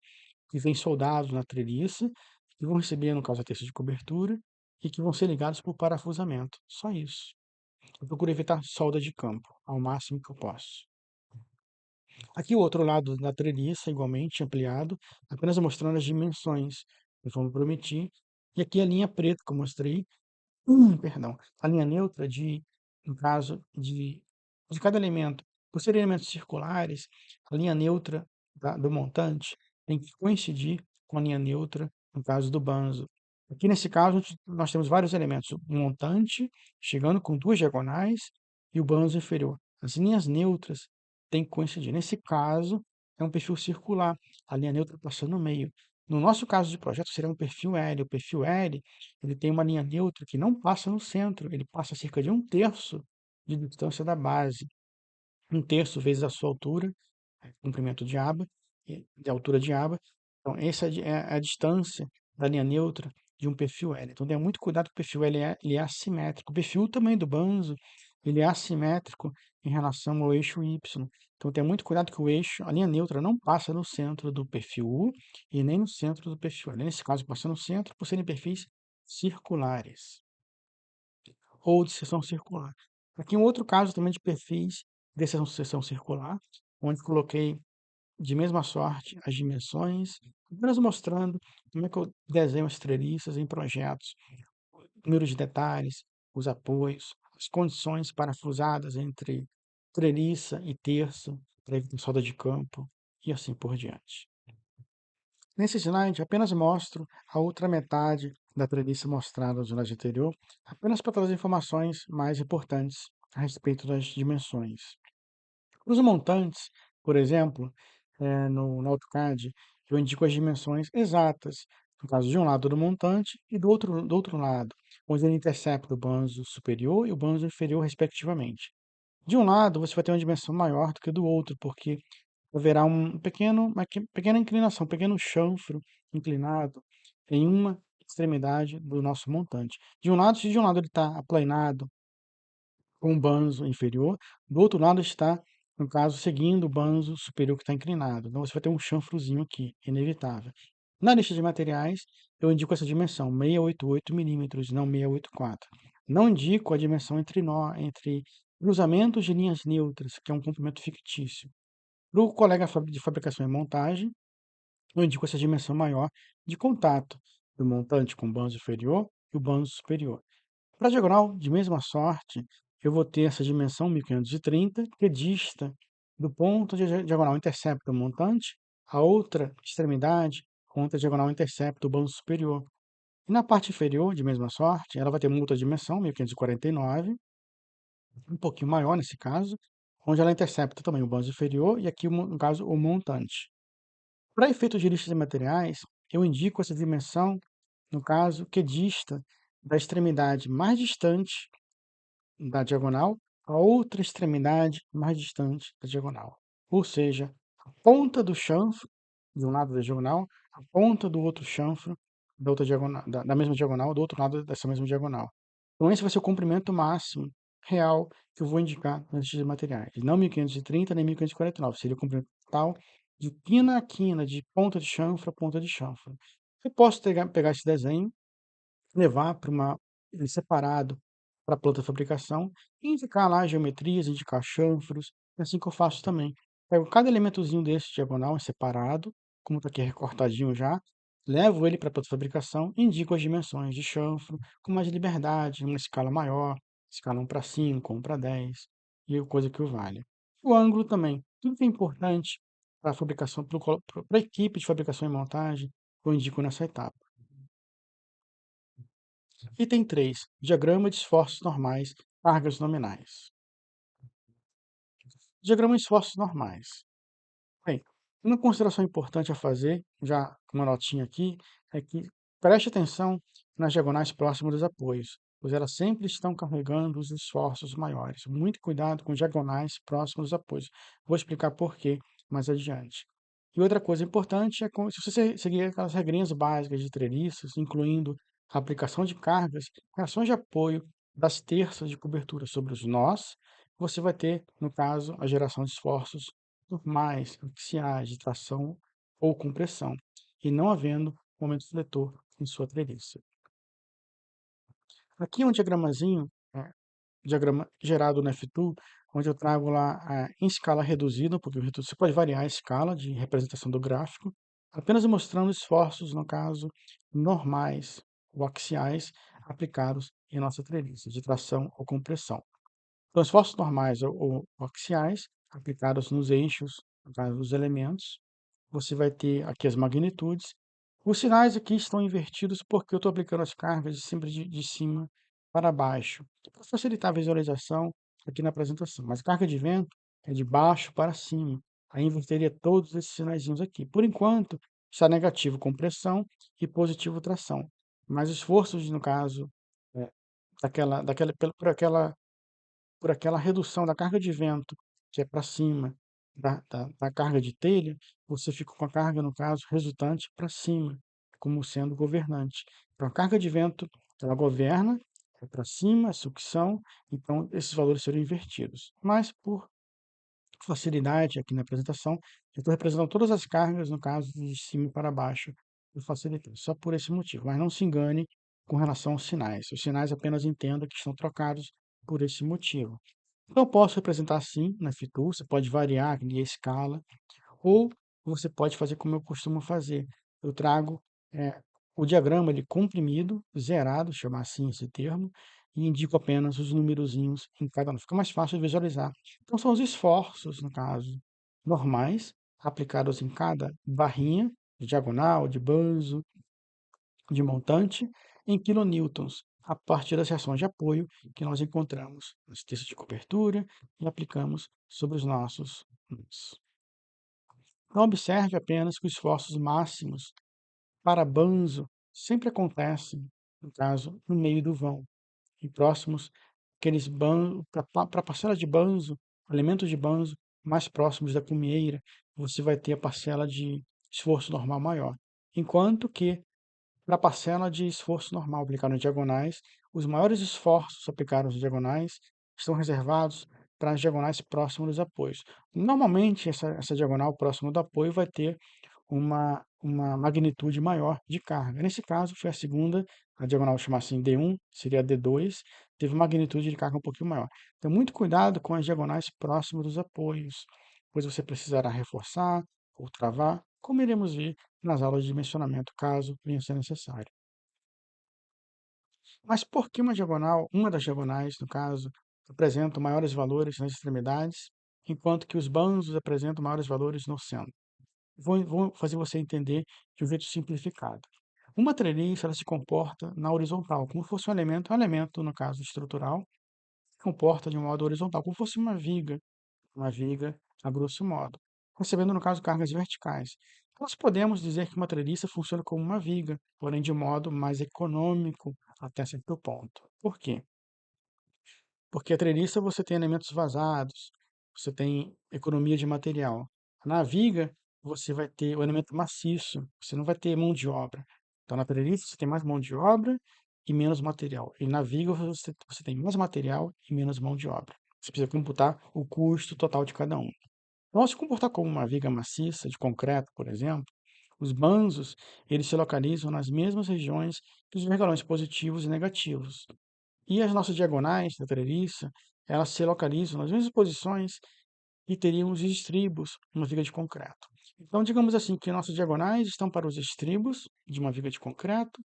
que vêm soldados na treliça, que vão receber, no caso, a terça de cobertura e que vão ser ligados por parafusamento. Só isso. Eu procuro evitar solda de campo ao máximo que eu posso. Aqui o outro lado da treliça, igualmente ampliado, apenas mostrando as dimensões, conforme prometi. E aqui a linha preta que eu mostrei, perdão, a linha neutra no caso de cada elemento. Por serem elementos circulares, a linha neutra do montante tem que coincidir com a linha neutra, no caso do banzo. Aqui nesse caso, nós temos vários elementos. O montante chegando com duas diagonais e o banzo inferior. As linhas neutras têm que coincidir. Nesse caso, é um perfil circular, a linha neutra passando no meio. No nosso caso de projeto, seria um perfil L. O perfil L ele tem uma linha neutra que não passa no centro, ele passa cerca de 1/3 de distância da base. 1/3 vezes a sua altura, comprimento de aba, de altura de aba. Então, essa é a distância da linha neutra de um perfil L. Então, tenha muito cuidado que o perfil L ele é assimétrico. O perfil também do banzo, ele é assimétrico em relação ao eixo Y. Então, tenha muito cuidado que a linha neutra não passa no centro do perfil U e nem no centro do perfil L. Nesse caso, passa no centro por serem perfis circulares ou de seção circular. Aqui um outro caso também de perfis de seção circular, onde coloquei de mesma sorte as dimensões, apenas mostrando como é que eu desenho as treliças em projetos, número de detalhes, os apoios, as condições parafusadas entre treliça e terça, para evitar solda de campo e assim por diante. Nesse slide, apenas mostro a outra metade da treliça mostrada no slide anterior, apenas para trazer informações mais importantes a respeito das dimensões. Os montantes, por exemplo, no AutoCAD, eu indico as dimensões exatas, no caso de um lado do montante e do outro lado, onde ele intercepta o banzo superior e o banzo inferior, respectivamente. De um lado, você vai ter uma dimensão maior do que do outro, porque haverá uma pequena inclinação, um pequeno chanfro inclinado em uma extremidade do nosso montante. Se de um lado ele está aplanado com o banzo inferior, do outro lado está no caso, seguindo o banzo superior que está inclinado. Então, você vai ter um chanfrozinho aqui, inevitável. Na lista de materiais, eu indico essa dimensão, 688 milímetros, não 684. Não indico a dimensão entre nó, entre cruzamentos de linhas neutras, que é um comprimento fictício. Para o colega de fabricação e montagem, eu indico essa dimensão maior de contato do montante com o banzo inferior e o banzo superior. Para a diagonal, de mesma sorte, eu vou ter essa dimensão 1530, que dista do ponto de diagonal intercepto montante a outra extremidade contra a diagonal intercepto do banzo superior. E na parte inferior, de mesma sorte, ela vai ter uma outra dimensão, 1549, um pouquinho maior nesse caso, onde ela intercepta também o banzo inferior e aqui, no caso, o montante. Para efeitos de lista de materiais, eu indico essa dimensão, no caso, que dista da extremidade mais distante da diagonal à outra extremidade mais distante da diagonal. Ou seja, a ponta do chanfro de um lado da diagonal, a ponta do outro chanfro da outra diagonal, da mesma diagonal, do outro lado dessa mesma diagonal. Então, esse vai ser o comprimento máximo real que eu vou indicar na lista de materiais. Não 1530 nem 1549, seria o comprimento total de quina a quina, de ponta de chanfro a ponta de chanfro. Eu posso pegar esse desenho, levar para ele separado para a planta de fabricação e indicar lá geometrias, indicar chanfros, é assim que eu faço também. Pego cada elementozinho desse diagonal separado, como está aqui recortadinho já, levo ele para a planta de fabricação e indico as dimensões de chanfro com mais liberdade, uma escala maior, escala 1 para 5, 1 para 10, e coisa que o valha. O ângulo também, tudo que é importante para a fabricação, para a equipe de fabricação e montagem, eu indico nessa etapa. Item 3. Diagrama de esforços normais, cargas nominais. Diagrama de esforços normais. Bem, uma consideração importante a fazer, já com uma notinha aqui, é que preste atenção nas diagonais próximas dos apoios, pois elas sempre estão carregando os esforços maiores. Muito cuidado com diagonais próximas dos apoios. Vou explicar por quê mais adiante. E outra coisa importante é se você seguir aquelas regrinhas básicas de treliços, incluindo a aplicação de cargas, reações de apoio das terças de cobertura sobre os nós, você vai ter, no caso, a geração de esforços normais, axiais, de tração ou compressão, e não havendo momento fletor em sua treliça. Aqui é um diagramazinho, diagrama gerado no F2, onde eu trago lá em escala reduzida, porque você pode variar a escala de representação do gráfico, apenas mostrando esforços, no caso, normais ou axiais aplicados em nossa treliça, de tração ou compressão. Então, esforços normais ou axiais aplicados nos eixos, no caso, dos elementos, você vai ter aqui as magnitudes. Os sinais aqui estão invertidos porque eu estou aplicando as cargas de cima para baixo, para facilitar a visualização aqui na apresentação. Mas a carga de vento é de baixo para cima. Aí inverteria todos esses sinaizinhos aqui. Por enquanto, está negativo compressão e positivo tração. Mas esforços, no caso, é, por aquela redução da carga de vento, que é para cima da carga de telha, você fica com a carga, no caso, resultante para cima, como sendo governante. Então, a carga de vento, ela governa, é para cima, é sucção, então esses valores seriam invertidos. Mas, por facilidade aqui na apresentação, eu estou representando todas as cargas, no caso, de cima para baixo, para facilitar. Só por esse motivo. Mas não se engane com relação aos sinais. Os sinais apenas entenda que estão trocados por esse motivo. Então, eu posso representar assim na F2, você pode variar aqui a escala, ou você pode fazer como eu costumo fazer. Eu trago o diagrama ele comprimido, zerado, chamar assim esse termo, e indico apenas os numerozinhos em cada um. Fica mais fácil de visualizar. Então, são os esforços, no caso, normais, aplicados em cada barrinha, de diagonal, de banzo, de montante, em quilonewtons, a partir das reações de apoio que nós encontramos nos textos de cobertura e aplicamos sobre os nossos nós. Não observe apenas que os esforços máximos para banzo sempre acontecem, no caso, no meio do vão, e próximos aqueles banzo, para a parcela de banzo, elementos de banzo mais próximos da cumieira, você vai ter a parcela de esforço normal maior. Enquanto que, para a parcela de esforço normal aplicado nas diagonais, os maiores esforços aplicados nas diagonais estão reservados para as diagonais próximas dos apoios. Normalmente, essa diagonal próxima do apoio vai ter uma magnitude maior de carga. Nesse caso, foi a segunda, a diagonal chama assim D1, seria a D2, teve magnitude de carga um pouquinho maior. Então, muito cuidado com as diagonais próximas dos apoios, pois você precisará reforçar ou travar, como iremos ver nas aulas de dimensionamento, caso venha a ser necessário. Mas por que uma das diagonais, no caso, apresenta maiores valores nas extremidades, enquanto que os bandos apresentam maiores valores no centro? Vou fazer você entender de um jeito simplificado. Uma treliça, ela se comporta na horizontal, como se fosse um elemento, no caso, estrutural, se comporta de um modo horizontal, como se fosse uma viga, a grosso modo, recebendo, no caso, cargas verticais. Nós podemos dizer que uma treliça funciona como uma viga, porém de modo mais econômico até certo ponto. Por quê? Porque a treliça você tem elementos vazados, você tem economia de material. Na viga, você vai ter o elemento maciço, você não vai ter mão de obra. Então, na treliça, você tem mais mão de obra e menos material. E na viga, você tem mais material e menos mão de obra. Você precisa computar o custo total de cada um. Então, ao se comportar como uma viga maciça de concreto, por exemplo, os banzos, eles se localizam nas mesmas regiões que os vergalhões positivos e negativos. E as nossas diagonais da treliça, elas se localizam nas mesmas posições e teriam os estribos numa viga de concreto. Então, digamos assim, que nossas diagonais estão para os estribos de uma viga de concreto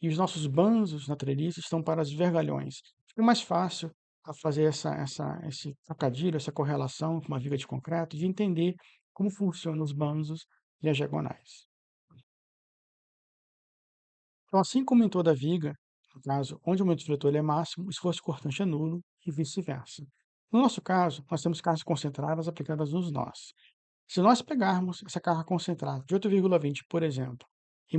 e os nossos banzos na treliça estão para os vergalhões. Fica mais fácil a fazer esse trocadilho, essa correlação com uma viga de concreto, de entender como funcionam os banzos e as diagonais. Então, assim como em toda viga, no caso, onde o momento fletor ele é máximo, o esforço cortante é nulo e vice-versa. No nosso caso, nós temos cargas concentradas aplicadas nos nós. Se nós pegarmos essa carga concentrada de 8,20, por exemplo, e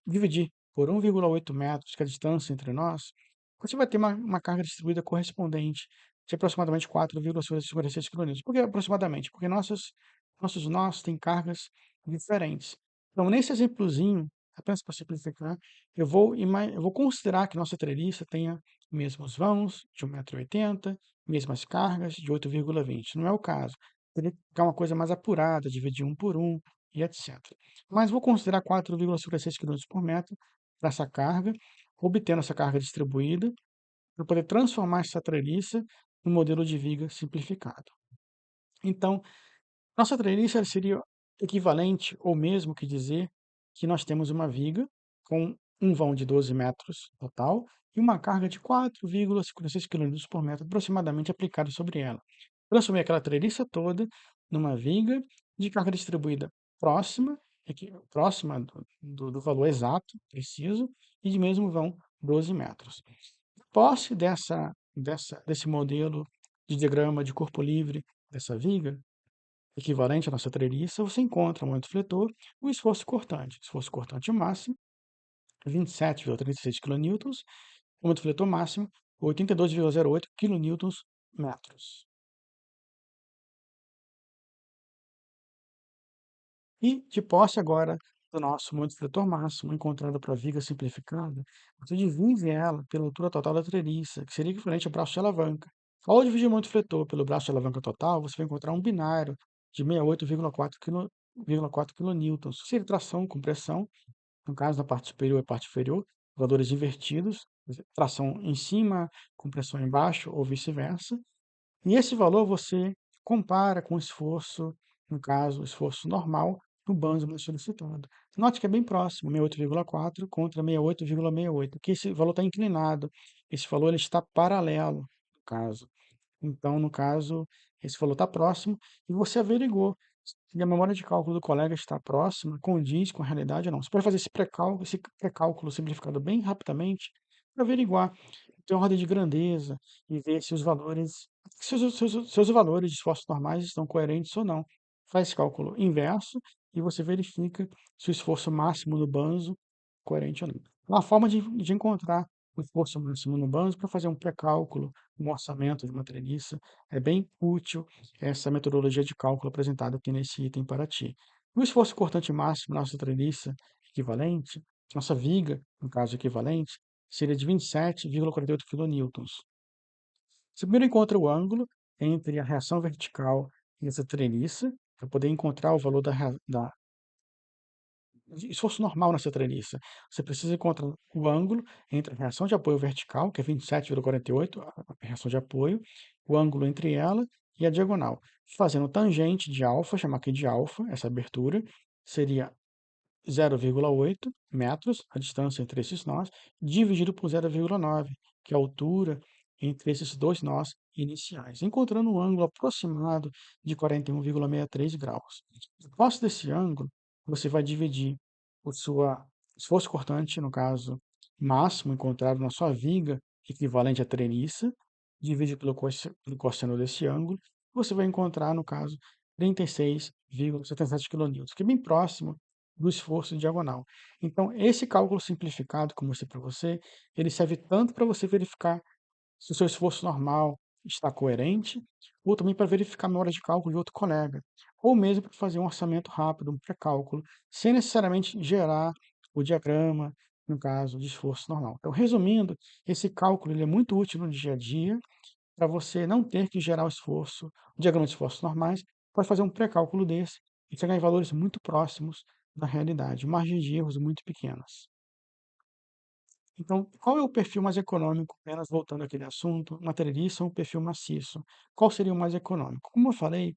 dividir por 1,8 metros, que é a distância entre nós, você vai ter uma carga distribuída correspondente de aproximadamente 4,56 kN. Por que aproximadamente? Porque nossos nós têm cargas diferentes. Então, nesse exemplozinho, apenas para simplificar, eu vou considerar que nossa treliça tenha mesmos vãos de 1,80 m, mesmas cargas de 8,20. Não é o caso. Teria que ficar uma coisa mais apurada, dividir um por um e etc. Mas vou considerar 4,56 kN por metro para essa carga, obtendo essa carga distribuída, para poder transformar essa treliça no modelo de viga simplificado. Então, nossa treliça seria equivalente ou mesmo que dizer que nós temos uma viga com um vão de 12 metros total e uma carga de 4,56 kN por metro aproximadamente aplicada sobre ela. Transformei aquela treliça toda numa viga de carga distribuída próxima, próxima do valor exato, preciso, e de mesmo vão 12 metros. Posse desse modelo de diagrama de corpo livre dessa viga, equivalente à nossa treliça, você encontra o momento fletor e o esforço cortante. Esforço cortante máximo, 27,36 kN, o momento fletor máximo, 82,08 kN/metros. E, de posse agora do nosso momento fletor máximo, encontrado para a viga simplificada, você divide ela pela altura total da treliça, que seria equivalente ao braço de alavanca. Ao dividir o momento fletor pelo braço de alavanca total, você vai encontrar um binário de 68,4 kN. Seria tração com pressão, no caso da parte superior e parte inferior, valores invertidos, tração em cima, compressão embaixo ou vice-versa. E esse valor você compara com o esforço, no caso, o esforço normal no banzo mais solicitado. Note que é bem próximo, 68,4 contra 68,68, que esse valor está inclinado, esse valor ele está paralelo, no caso. Então, no caso, esse valor está próximo e você averigou se a memória de cálculo do colega está próxima, condiz com a realidade ou não. Você pode fazer esse pré-cálculo simplificado bem rapidamente para averiguar tem ordem de grandeza e ver se os valores, seus valores de esforços normais estão coerentes ou não. Faz esse cálculo inverso e você verifica se o esforço máximo no banzo é coerente ou não. Uma forma de encontrar o esforço máximo no banzo para fazer um pré-cálculo, um orçamento de uma treliça, é bem útil essa metodologia de cálculo apresentada aqui nesse item para ti. O esforço cortante máximo na nossa treliça equivalente, nossa viga, no caso equivalente, seria de 27,48 kN. Você primeiro encontra o ângulo, entre a reação vertical e essa treliça, para poder encontrar o valor da de esforço normal nessa treliça. Você precisa encontrar o ângulo entre a reação de apoio vertical, que é 27,48, a reação de apoio, o ângulo entre ela e a diagonal. Fazendo tangente de alfa, chamar aqui de alfa, essa abertura, seria 0,8 metros, a distância entre esses nós, dividido por 0,9, que é a altura entre esses dois nós iniciais, encontrando um ângulo aproximado de 41,63 graus. Depois desse ângulo, você vai dividir o seu esforço cortante, no caso, máximo encontrado na sua viga, equivalente à treliça, dividido pelo cosseno desse ângulo, você vai encontrar, no caso, 36,77 kN, que é bem próximo do esforço diagonal. Então, esse cálculo simplificado que eu mostrei para você, ele serve tanto para você verificar se o seu esforço normal está coerente, ou também para verificar a memória de cálculo de outro colega, ou mesmo para fazer um orçamento rápido, um pré-cálculo, sem necessariamente gerar o diagrama, no caso de esforço normal. Então, resumindo, esse cálculo ele é muito útil no dia a dia, para você não ter que gerar o diagrama de esforços normais, pode fazer um pré-cálculo desse e chegar em valores muito próximos da realidade, margens de erros muito pequenas. Então, qual é o perfil mais econômico, apenas voltando àquele assunto, materialista ou perfil maciço? Qual seria o mais econômico? Como eu falei,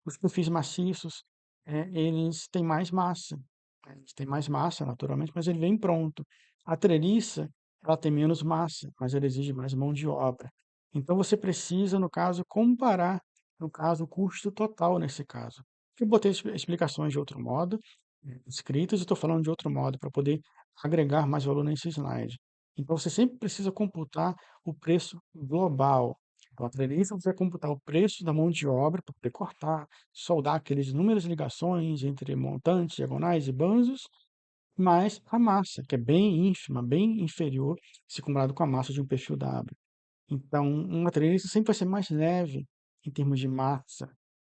os perfis maciços, eles têm mais massa, né, eles têm mais massa, naturalmente, mas ele vem pronto. A treliça, ela tem menos massa, mas ela exige mais mão de obra. Então, você precisa, no caso, comparar, no caso, o custo total nesse caso. Eu botei explicações de outro modo, escritas, e estou falando de outro modo, para poder agregar mais valor nesse slide. Então, você sempre precisa computar o preço global. Então, a treliça, você vai computar o preço da mão de obra para poder cortar, soldar aqueles números de ligações entre montantes, diagonais e banzos, mais a massa, que é bem ínfima, bem inferior, se comparado com a massa de um perfil W. Então, uma treliça sempre vai ser mais leve em termos de massa,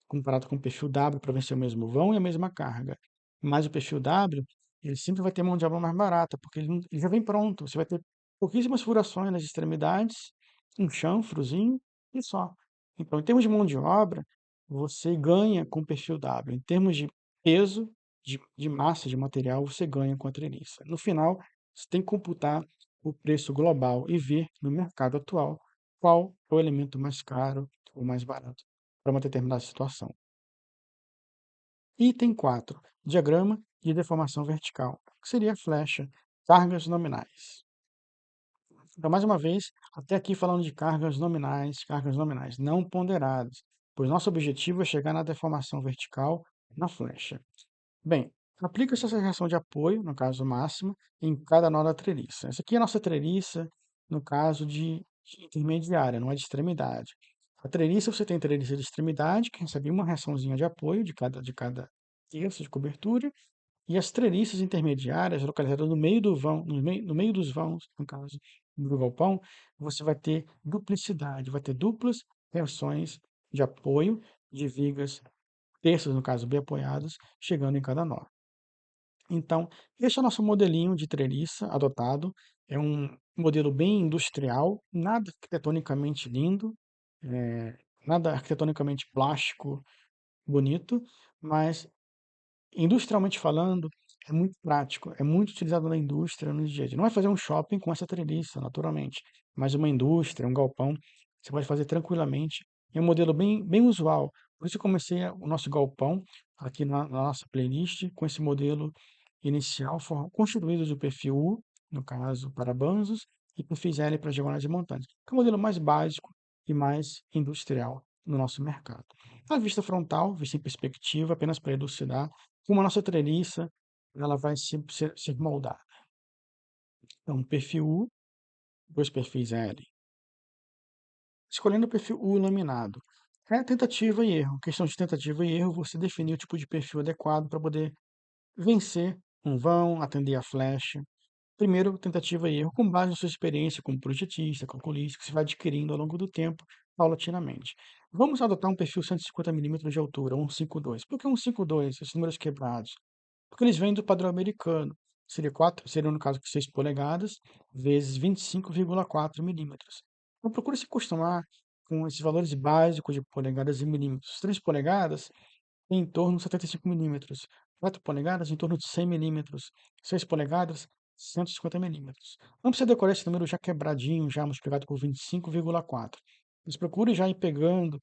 comparado com o perfil W para vencer o mesmo vão e a mesma carga. Mas o perfil W, ele sempre vai ter mão de obra mais barata, porque ele já vem pronto. Você vai ter pouquíssimas furações nas extremidades, um chanfrozinho e só. Então, em termos de mão de obra, você ganha com o perfil W. Em termos de peso, de massa de material, você ganha com a treliça. No final, você tem que computar o preço global e ver no mercado atual qual é o elemento mais caro ou mais barato para uma determinada situação. Item 4, diagrama de deformação vertical, que seria a flecha, cargas nominais. Então, mais uma vez, até aqui falando de cargas nominais não ponderadas, pois nosso objetivo é chegar na deformação vertical na flecha. Bem, aplica-se essa reação de apoio, no caso máxima, em cada nó da treliça. Essa aqui é a nossa treliça, no caso de intermediária, não é de extremidade. A treliça, você tem treliça de extremidade, que recebe uma reaçãozinha de apoio de cada terço de cobertura, e as treliças intermediárias, localizadas no meio do vão, no meio dos vãos, no caso do galpão, você vai ter duplicidade, vai ter duplas reações de apoio de vigas, terças, no caso, bem apoiadas, chegando em cada nó. Então, este é o nosso modelinho de treliça adotado. É um modelo bem industrial, nada arquitetonicamente lindo, nada arquitetonicamente plástico, bonito, mas industrialmente falando, é muito prático, é muito utilizado na indústria no dia a dia. Não vai fazer um shopping com essa treliça, naturalmente, mas uma indústria, um galpão, você pode fazer tranquilamente. É um modelo bem usual. Por isso eu comecei o nosso galpão aqui na nossa playlist com esse modelo inicial, constituído do perfil U, no caso para banzos, e perfis L para diagonais e montantes, que é o modelo mais básico e mais industrial no nosso mercado. A vista frontal, vista em perspectiva, apenas para elucidar, como a nossa treliça ela vai ser moldada. Então, perfil U, dois perfis L. Escolhendo o perfil U laminado. É tentativa e erro. Questão de tentativa e erro, você definir o tipo de perfil adequado para poder vencer um vão, atender a flecha. Primeiro, tentativa e erro, com base na sua experiência como projetista, calculista, que você vai adquirindo ao longo do tempo, paulatinamente. Vamos adotar um perfil 150 milímetros de altura, 152. Por que 152, esses números quebrados? Porque eles vêm do padrão americano. Seria no caso 6 polegadas vezes 25,4 milímetros. Então procure se acostumar com esses valores básicos de polegadas e milímetros. 3 polegadas em torno de 75 milímetros, 4 polegadas em torno de 100 milímetros, 6 polegadas, 150 milímetros. Não precisa decorar esse número já quebradinho, já multiplicado por 25,4. Mas procure já ir pegando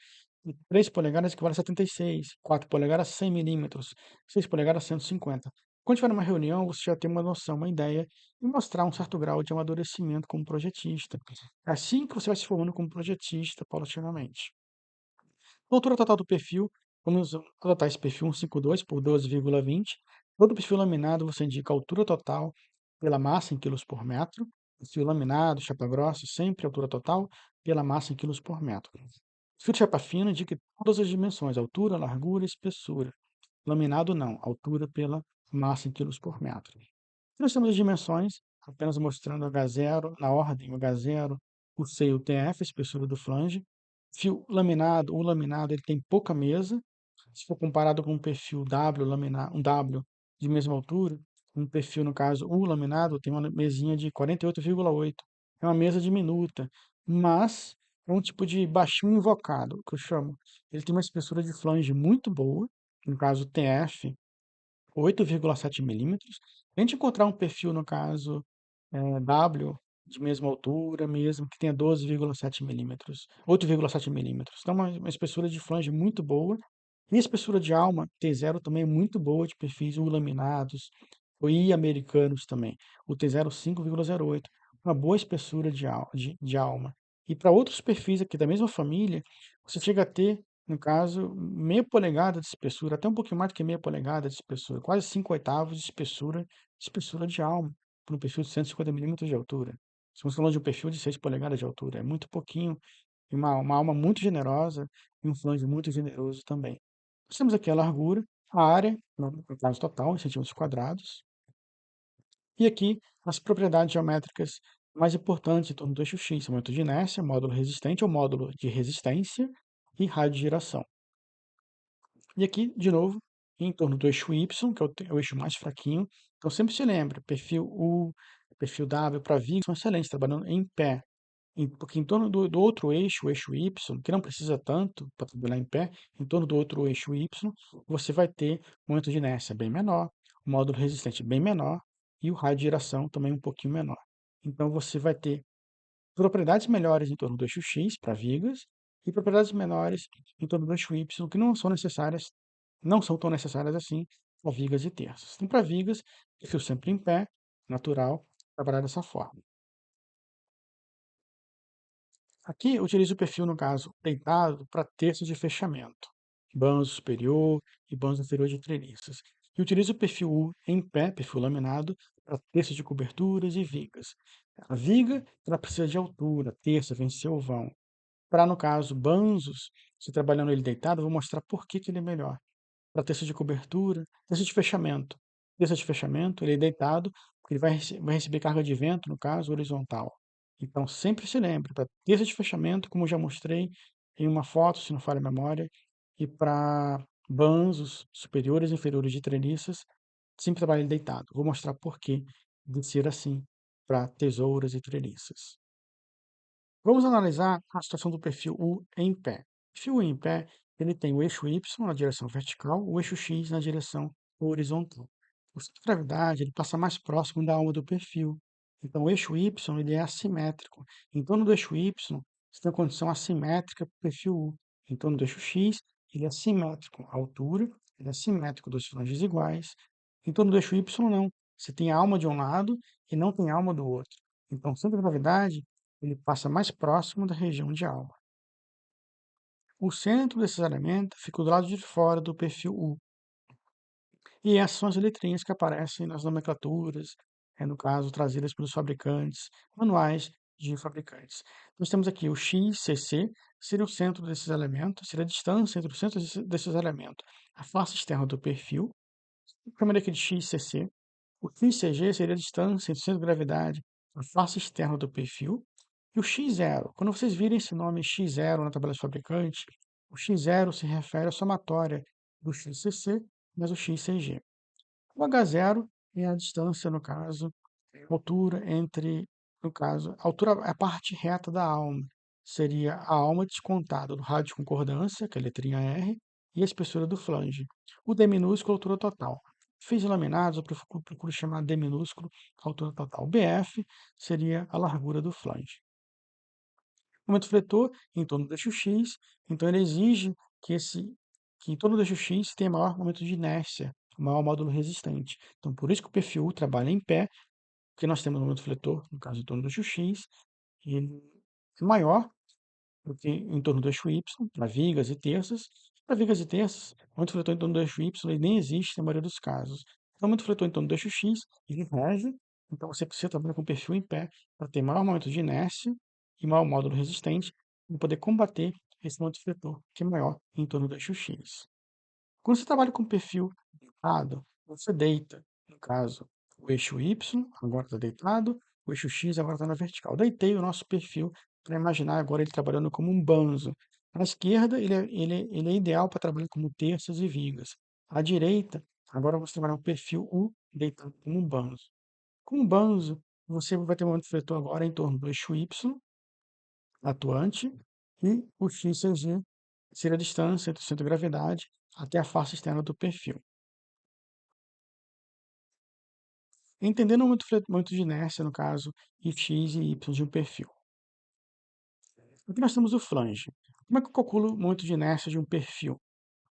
3 polegadas equivale a 76, 4 polegadas 100 milímetros, 6 polegadas 150. Quando tiver numa reunião, você já tem uma noção, uma ideia e mostrar um certo grau de amadurecimento como projetista. É assim que você vai se formando como projetista paulatinamente. Altura total do perfil, vamos adotar esse perfil 152 por 12,20. Todo perfil laminado você indica a altura total pela massa em quilos por metro. Perfil laminado, chapa grossa, sempre altura total pela massa em quilos por metro. Perfil de chapa fina indica todas as dimensões, altura, largura e espessura. Laminado não, altura pela massa em quilos por metro. Nós temos as dimensões, apenas mostrando H0, na ordem, o H0, o C e o TF, a espessura do flange. Fio laminado, o laminado ele tem pouca mesa, se for comparado com um perfil W, um W de mesma altura, um perfil, no caso, U laminado, tem uma mesinha de 48,8. É uma mesa diminuta, mas é um tipo de baixinho invocado, que eu chamo. Ele tem uma espessura de flange muito boa, no caso TF, 8,7 milímetros. A gente encontrar um perfil, no caso, W, de mesma altura mesmo, que tenha 12,7 milímetros, 8,7 milímetros. Então, uma espessura de flange muito boa. E a espessura de alma, T0, também é muito boa, de perfis U-laminados, ou I-americanos também. O T0, 5,08. Uma boa espessura de alma. E para outros perfis aqui da mesma família, você chega a ter, no caso, meia polegada de espessura, até um pouquinho mais do que meia polegada de espessura, quase 5 oitavos de espessura de alma, para um perfil de 150 milímetros de altura. Estamos falando de um perfil de 6 polegadas de altura, é muito pouquinho, e uma alma muito generosa e um flange muito generoso também. Nós temos aqui a largura, a área, no caso total, em centímetros quadrados, e aqui as propriedades geométricas mais importantes em torno do eixo X, momento de inércia, módulo resistente ou módulo de resistência e raio de giração. E aqui, de novo, em torno do eixo Y, que é o eixo mais fraquinho. Então, sempre se lembre, perfil U, perfil W para vigas são excelentes, trabalhando em pé. Porque em torno do outro eixo, o eixo Y, que não precisa tanto para trabalhar em pé, em torno do outro eixo Y, você vai ter um momento de inércia bem menor, o módulo resistente bem menor e o raio de giração também um pouquinho menor. Então, você vai ter propriedades melhores em torno do eixo X para vigas e propriedades menores em torno do eixo Y, que não são necessárias, não são tão necessárias assim para vigas e terças. Então, para vigas, perfil sempre em pé, natural, trabalhar dessa forma. Aqui eu utilizo o perfil, no caso, deitado para terços de fechamento, banzo superior e banzo inferior de treliças. E utilizo o perfil U em pé, perfil laminado, para terços de coberturas e vigas. A viga, ela precisa de altura, terça, vencer o vão. Para, no caso, banzos, se trabalhando ele deitado, eu vou mostrar por que ele é melhor. Para texto de cobertura, texto de fechamento. Texto de fechamento, ele é deitado, porque ele vai receber carga de vento, no caso, horizontal. Então, sempre se lembre, para texto de fechamento, como eu já mostrei em uma foto, se não falha a memória, e para banzos superiores e inferiores de treliças, sempre trabalhe ele deitado. Vou mostrar por que de ser assim para tesouras e treliças. Vamos analisar a situação do perfil U em pé. O perfil U em pé, ele tem o eixo Y na direção vertical, o eixo X na direção horizontal. O centro de gravidade, ele passa mais próximo da alma do perfil. Então, o eixo Y, ele é assimétrico. Em torno do eixo Y, você tem uma condição assimétrica para o perfil U. Em torno do eixo X, ele é simétrico. A altura, ele é simétrico dos flanges iguais. Em torno do eixo Y, não. Você tem a alma de um lado e não tem a alma do outro. Então, o centro de gravidade ele passa mais próximo da região de alma. O centro desses elementos fica do lado de fora do perfil U. E essas são as letrinhas que aparecem nas nomenclaturas, no caso, trazidas pelos fabricantes, manuais de fabricantes. Nós temos aqui o XCC, seria o centro desses elementos, seria a distância entre o centro desses elementos. A face externa do perfil, chamaria aqui de XCC. O XCG seria a distância entre o centro de gravidade e a face externa do perfil. E o x0, quando vocês virem esse nome x0 na tabela de fabricante, o x0 se refere à somatória do xCC mais o xCG. O H0 é a distância, no caso, a altura entre, no caso, a altura é a parte reta da alma. seria a alma descontada do rádio de concordância, que é a letrinha R, e a espessura do flange. O D minúsculo, altura total. Fins laminados, eu procuro chamar D minúsculo, altura total. BF seria a largura do flange. O momento fletor em torno do eixo X, então ele exige que em torno do eixo X tenha maior momento de inércia, maior módulo resistente. Então, por isso que o perfil U trabalha em pé, porque nós temos o momento fletor, no caso, em torno do eixo X, e ele é maior do que em torno do eixo Y, para vigas e terças. Para vigas e terças, o momento fletor em torno do eixo Y ele nem existe na maioria dos casos. Então, o momento fletor em torno do eixo X, ele rege, então você precisa trabalhar com o perfil em pé para ter maior momento de inércia e maior módulo resistente para poder combater esse momento fletor, que é maior em torno do eixo X. Quando você trabalha com perfil deitado, você deita, no caso, o eixo Y, agora está deitado, o eixo X agora está na vertical. Deitei o nosso perfil para imaginar agora ele trabalhando como um banzo. À esquerda, ele é ideal para trabalhar como terças e vigas. À direita, agora você trabalhar o perfil U deitado como um banzo. Com um banzo, você vai ter um momento fletor agora em torno do eixo Y, atuante, e o XCG seria a distância entre o centro de gravidade até a face externa do perfil. Entendendo o momento de inércia, no caso, e x e y de um perfil. Aqui nós temos o flange. Como é que eu calculo o momento de inércia de um perfil?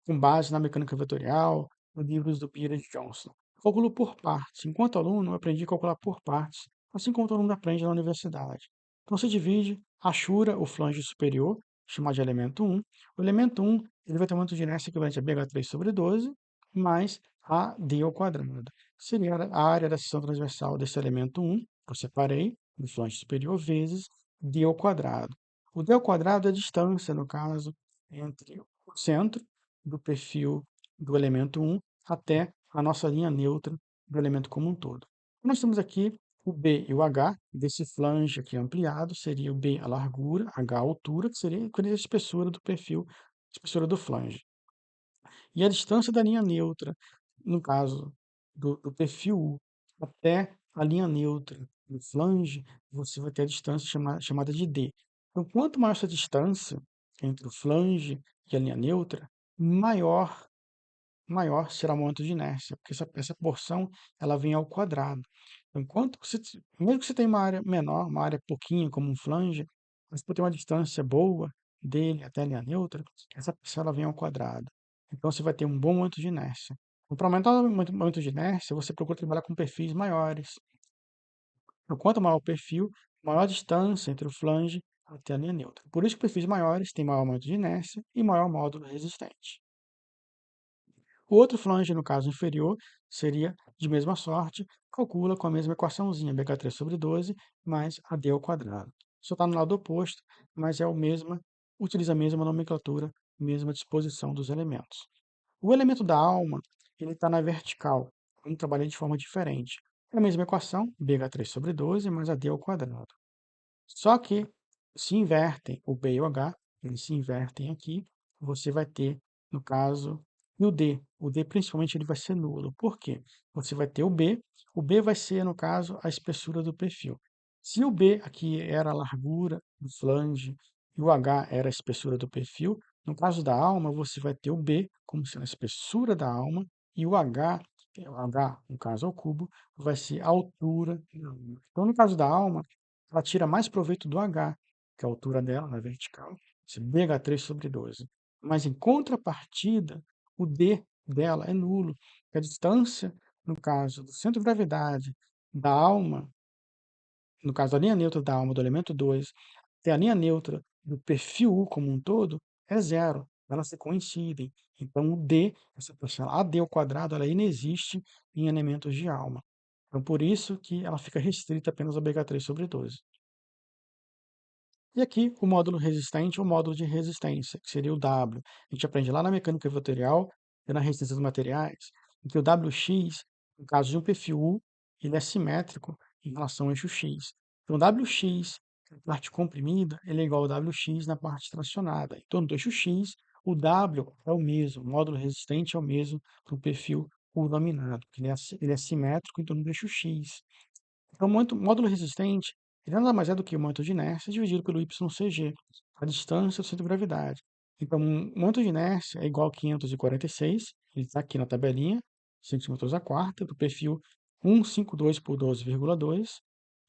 Com base na mecânica vetorial, nos livros do Peter Johnson. Calculo por partes. Enquanto aluno, eu aprendi a calcular por partes, assim como todo mundo aprende na universidade. Então, você divide, achura o flange superior, chamado de elemento 1. O elemento 1 ele vai ter um momento de inércia equivalente a BH3 sobre 12, mais a d ao quadrado. Seria a área da seção transversal desse elemento 1, que eu separei, do flange superior, vezes d ao quadrado. O d ao quadrado é a distância, no caso, entre o centro do perfil do elemento 1 até a nossa linha neutra do elemento como um todo. Nós temos aqui o B e o H, desse flange aqui ampliado, seria o B a largura, H a altura, que seria a espessura do perfil, espessura do flange. E a distância da linha neutra, no caso do perfil U até a linha neutra do flange, você vai ter a distância chamada de D. Então, quanto maior essa distância entre o flange e a linha neutra, maior será o momento de inércia, porque essa porção ela vem ao quadrado. Então, mesmo que você tenha uma área menor, uma área pouquinho, como um flange, mas por ter uma distância boa dele até a linha neutra, essa porção ela vem ao quadrado. Então, você vai ter um bom momento de inércia. Então, para aumentar o momento de inércia, você procura trabalhar com perfis maiores. Então, quanto maior o perfil, maior a distância entre o flange até a linha neutra. Por isso, que perfis maiores têm maior momento de inércia e maior módulo resistente. O outro flange, no caso inferior, seria de mesma sorte, calcula com a mesma equaçãozinha, BH3 sobre 12 mais AD ao quadrado. Só está no lado oposto, mas utiliza a mesma nomenclatura, mesma disposição dos elementos. O elemento da alma, ele está na vertical, vamos trabalhar de forma diferente. É a mesma equação, BH3 sobre 12 mais AD ao quadrado. Só que se invertem o B e o H, eles se invertem aqui, você vai ter, no caso, e o D. O D, principalmente, ele vai ser nulo. Por quê? Você vai ter o B vai ser, no caso, a espessura do perfil. Se o B aqui era a largura do flange e o H era a espessura do perfil, no caso da alma, você vai ter o B como sendo a espessura da alma e o H, no caso ao cubo, vai ser a altura da alma. Então, no caso da alma, ela tira mais proveito do H, que é a altura dela na vertical, esse BH3 sobre 12. Mas, em contrapartida, o D dela é nulo, que a distância, no caso do centro de gravidade da alma, no caso da linha neutra da alma do elemento 2, até a linha neutra do perfil U como um todo, é zero. Elas se coincidem. Então, o D, essa parcela AD ao quadrado, ela inexiste em elementos de alma. Então, por isso que ela fica restrita apenas ao BH3 sobre 12. E aqui o módulo resistente ou módulo de resistência, que seria o W. A gente aprende lá na mecânica vetorial e na resistência dos materiais, em que o WX, no caso de um perfil U, ele é simétrico em relação ao eixo X. Então, o WX na parte comprimida ele é igual ao WX na parte tracionada. Então, do eixo X, o W é o mesmo, o módulo resistente é o mesmo para o perfil U laminado, porque ele é simétrico em torno do eixo X. Então, o módulo resistente ele nada mais é do que o momento de inércia dividido pelo YCG. a distância do centro de gravidade. Então, o momento de inércia é igual a 546, ele está aqui na tabelinha, centímetros a quarta, do perfil 152 por 12,2,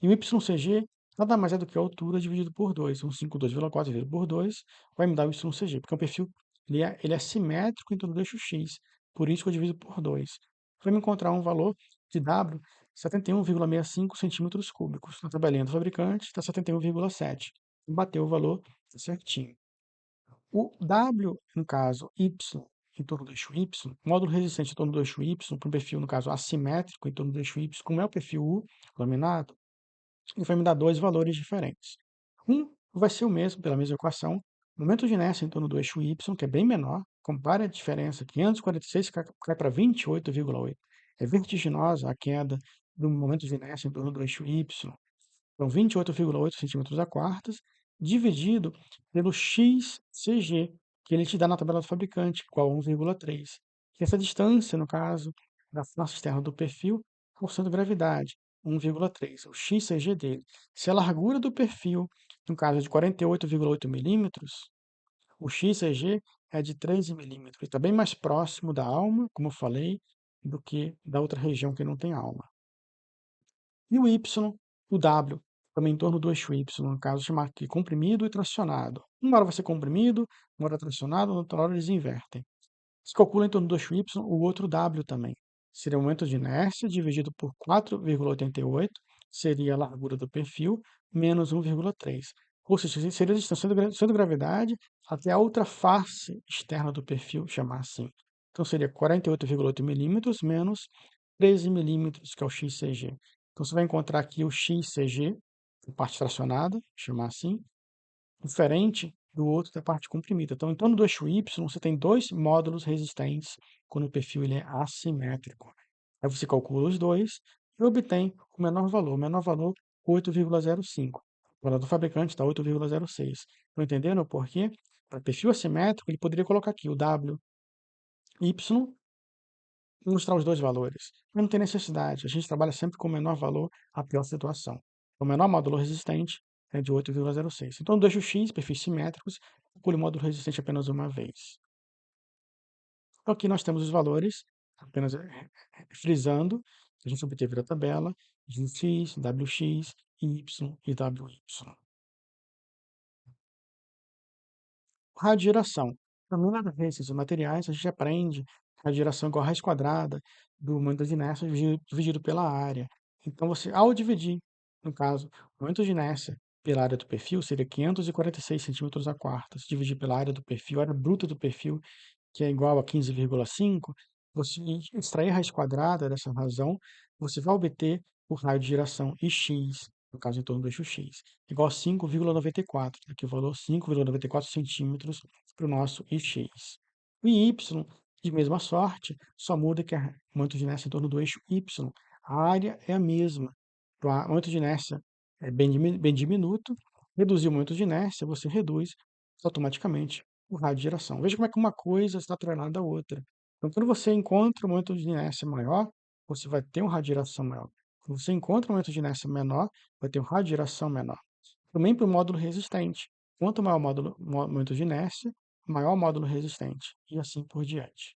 e o YCG nada mais é do que a altura dividido por 2, 152,4 dividido por 2, vai me dar o YCG, porque o perfil ele é simétrico em torno do eixo X, por isso que eu divido por 2. Vai me encontrar um valor de W 71,65 centímetros cúbicos. Na tabelinha do fabricante está 71,7. Bateu o valor certinho. O W, no caso, Y, em torno do eixo Y, módulo resistente em torno do eixo Y, para um perfil, no caso, assimétrico em torno do eixo Y, como é o perfil U laminado, ele vai me dar dois valores diferentes. Um vai ser o mesmo, pela mesma equação, momento de inércia em torno do eixo Y, que é bem menor, compare a diferença, 546 cai para 28,8. É vertiginosa a queda do momento de inércia em torno do eixo Y. Então, 28,8 centímetros a quartas, dividido pelo XCG, que ele te dá na tabela do fabricante, igual a 1,3. Que é essa distância, no caso, da face externa do perfil ao centro de gravidade, 1,3, o XCG dele. Se a largura do perfil, no caso é de 48,8 milímetros, o XCG é de 13 milímetros. Ele está bem mais próximo da alma, como eu falei, do que da outra região que não tem alma. E o Y, o W, também em torno do eixo Y, no caso, chamar aqui comprimido e tracionado. Uma hora vai ser comprimido, uma hora tracionado, outra hora eles invertem. Se calcula em torno do eixo Y o outro W também. Seria o momento de inércia dividido por 4,88, seria a largura do perfil, menos 1,3. Ou seja, seria a distância do centro de gravidade até a outra face externa do perfil, chamar assim. Então seria 48,8 milímetros menos 13 milímetros, que é o XCG. Então você vai encontrar aqui o XCG, a parte fracionada, chamar assim, diferente do outro da parte comprimida. Então, em torno do eixo Y, você tem dois módulos resistentes quando o perfil ele é assimétrico. Aí você calcula os dois e obtém o menor valor. O menor valor, 8,05. O valor do fabricante está 8,06. Estão entendendo por quê? Para perfil assimétrico, ele poderia colocar aqui o W, Y, e mostrar os dois valores. Mas não tem necessidade. A gente trabalha sempre com o menor valor, a pior situação. O menor módulo resistente é de 8,06. Então, do eixo X, perfis simétricos, calcule o módulo resistente apenas uma vez. Então, aqui nós temos os valores, apenas frisando, a gente obteve da tabela, de X, WX, Y e WY. Radiação. Também na ciências e materiais, a gente aprende radiação igual a raiz quadrada do momento de inércia dividido pela área. Então, você, ao dividir, no caso, o momento de inércia pela área do perfil, seria 546 centímetros a quartas, dividir pela área do perfil, a área bruta do perfil, que é igual a 15,5, você extrair a raiz quadrada dessa razão, você vai obter o raio de giração Ix, no caso em torno do eixo X, igual a 5,94, aqui o valor 5,94 centímetros para o nosso Ix. O Y, de mesma sorte, só muda que o momento de inércia em torno do eixo Y. A área é a mesma. O momento de inércia é bem diminuto, reduzir o momento de inércia, você reduz automaticamente o raio de giração. Veja como é que uma coisa está atrelada à outra. Então, quando você encontra um momento de inércia maior, você vai ter um raio de giração maior. Quando você encontra um momento de inércia menor, vai ter um raio de giração menor. Também para o módulo resistente. Quanto maior o momento de inércia, maior o módulo resistente. E assim por diante.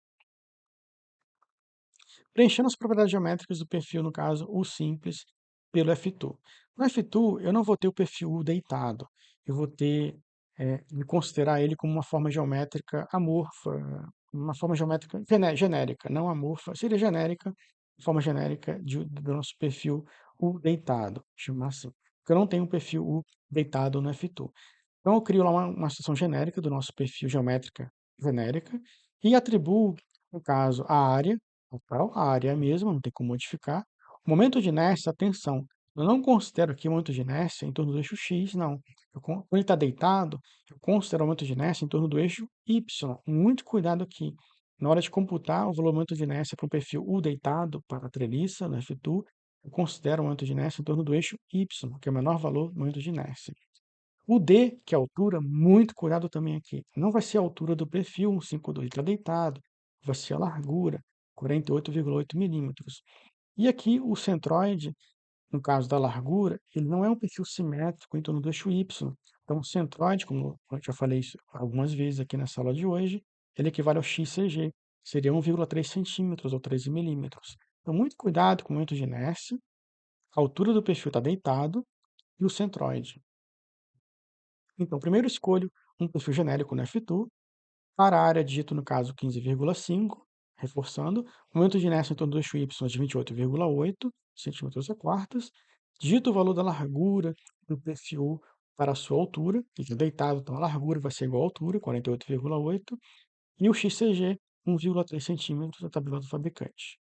Preenchendo as propriedades geométricas do perfil, no caso, o simples, pelo F2. No F2, eu não vou ter o perfil U deitado. Eu vou ter, considerar ele como uma forma geométrica amorfa, uma forma geométrica genérica, não amorfa, seria genérica, forma genérica do nosso perfil U deitado, chamar assim. Porque eu não tenho um perfil U deitado no F2. Então, eu crio lá uma situação genérica do nosso perfil geométrica genérica e atribuo, no caso, a área total, a área é a mesma, não tem como modificar. O momento de inércia, atenção, eu não considero aqui o momento de inércia em torno do eixo X, não. Quando ele está deitado, eu considero o momento de inércia em torno do eixo Y. Muito cuidado aqui. Na hora de computar o valor do momento de inércia para um perfil U deitado para a treliça, no F2, eu considero o momento de inércia em torno do eixo Y, que é o menor valor do momento de inércia. O D, que é a altura, muito cuidado também aqui. Não vai ser a altura do perfil 152, ele está deitado. Vai ser a largura, 48,8 milímetros. E aqui o centroide, no caso da largura, ele não é um perfil simétrico em torno do eixo Y. Então, o centroide, como eu já falei isso algumas vezes aqui nessa aula de hoje, ele equivale ao XCG, seria 1,3 centímetros ou 13 milímetros. Então, muito cuidado com o momento de inércia, a altura do perfil está deitado e o centroide. Então, primeiro escolho um perfil genérico no F2, para a área digito, no caso, 15,5, reforçando, o momento de inércia em torno do eixo Y de 28,8 centímetros a quartas, digito o valor da largura do perfil para a sua altura, fica deitado, então a largura vai ser igual à altura, 48,8, e o XCG, 1,3 centímetros, a tabela do fabricante.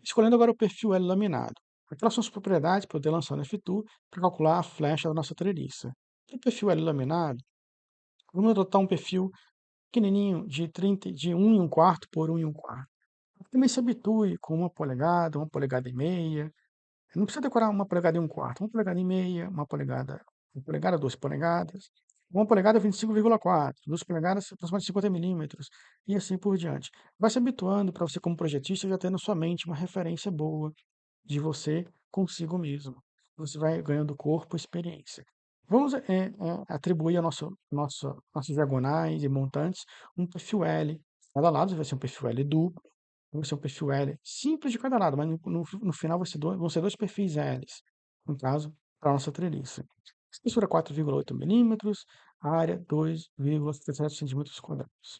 Escolhendo agora o perfil L laminado. Aquelas são as propriedades para poder lançar no F2 para calcular a flecha da nossa treliça. O perfil L laminado, vamos adotar um perfil pequenininho de 1 1/4 por 1 1/4. Também se habitue com 1 polegada e meia. Não precisa decorar 1 polegada e 1/4, 1 polegada e meia, 1 polegada, 2 polegadas. 1 polegada é 25,4, 2 polegadas aproximadamente 50 milímetros, e assim por diante. Vai se habituando para você, como projetista, já ter na sua mente uma referência boa de você consigo mesmo. Você vai ganhando corpo e experiência. Vamos atribuir a nossas diagonais e montantes um perfil L. Cada lado vai ser um perfil L duplo, vai ser um perfil L simples de cada lado, mas no final vão ser dois perfis Ls, no caso, para a nossa treliça. Espessura 4,8 milímetros, área 2,57 centímetros quadrados.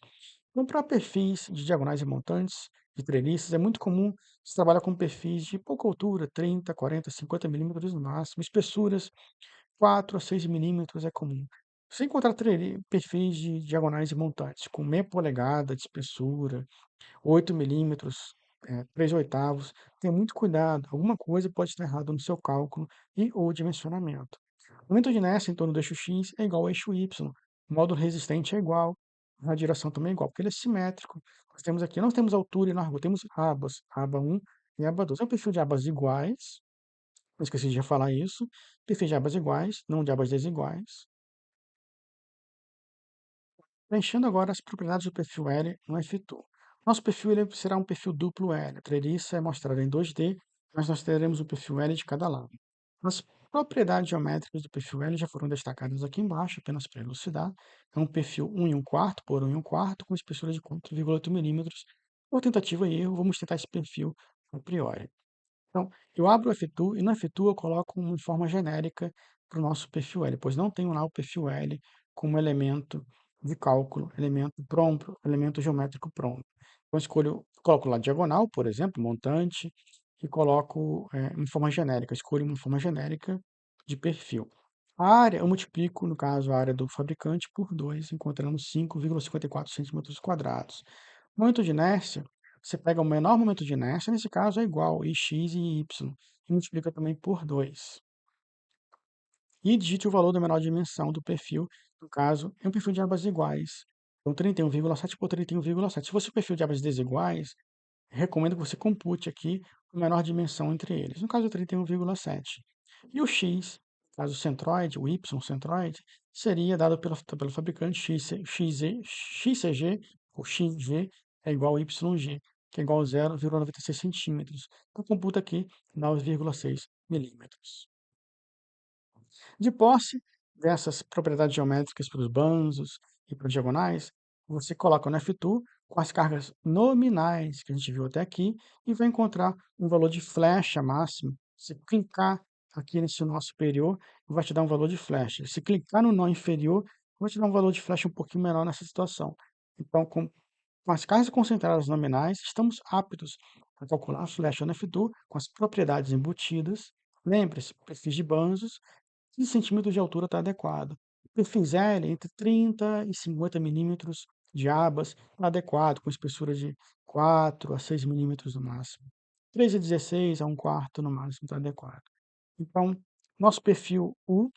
Então, para perfis de diagonais e montantes de treliças, é muito comum se trabalhar com perfis de pouca altura, 30, 40, 50 milímetros no máximo. Espessuras 4 a 6 milímetros é comum. Se encontrar perfis de diagonais e montantes com meia polegada de espessura, 8 milímetros, 3 oitavos, tenha muito cuidado. Alguma coisa pode estar errada no seu cálculo e ou dimensionamento. O momento de inércia em torno do eixo X é igual ao eixo Y. O módulo resistente é igual. A direção também é igual, porque ele é simétrico. Nós temos aqui, não temos altura e largura, temos abas, aba 1 e aba 2. É um perfil de abas iguais, eu esqueci de falar isso. Perfil de abas iguais, não de abas desiguais. Preenchendo agora as propriedades do perfil L no F2. Nosso perfil ele será um perfil duplo L. A treliça é mostrada em 2D, mas nós teremos o perfil L de cada lado. As propriedades geométricas do perfil L já foram destacadas aqui embaixo, apenas para elucidar. É um perfil 1 1/4 por 1 1/4, com espessura de 4,8 milímetros. Por tentativa e erro, vamos tentar esse perfil a priori. Então, eu abro o F2 e no F2 eu coloco uma forma genérica para o nosso perfil L, pois não tenho lá o perfil L como elemento de cálculo, elemento pronto, elemento geométrico pronto. Então, coloco lá diagonal, por exemplo, montante, e coloco uma forma genérica, escolho uma forma genérica de perfil. A área, eu multiplico, no caso, a área do fabricante por 2, encontrando 5,54 centímetros quadrados. Momento de inércia, você pega o menor momento de inércia, nesse caso é igual ix e y, e multiplica também por 2. E digite o valor da menor dimensão do perfil, no caso, é um perfil de abas iguais. Então, 31,7 por 31,7. Se fosse um perfil de abas desiguais, recomendo que você compute aqui a menor dimensão entre eles. No caso, 31,7. E o x, no caso centroide, o y centroide, seria dado pelo fabricante xcg, ou xg, é igual a yg, que é igual a 0,96 centímetros. Então, computa aqui 9,6 milímetros. De posse dessas propriedades geométricas para os banzos e para os diagonais, você coloca no F2 com as cargas nominais que a gente viu até aqui e vai encontrar um valor de flecha máximo. Se clicar aqui nesse nó superior, vai te dar um valor de flecha. Se clicar no nó inferior, vai te dar um valor de flecha um pouquinho menor nessa situação. Então, com as cargas concentradas nominais, estamos aptos a calcular a flecha no F2 com as propriedades embutidas. Lembre-se, perfis de banzos, 15 centímetros de altura está adequado. Perfis L, entre 30 e 50 milímetros de abas, está adequado, com espessura de 4 a 6 milímetros no máximo. 3 a 16 a 1/4 no máximo está adequado. Então, nosso perfil U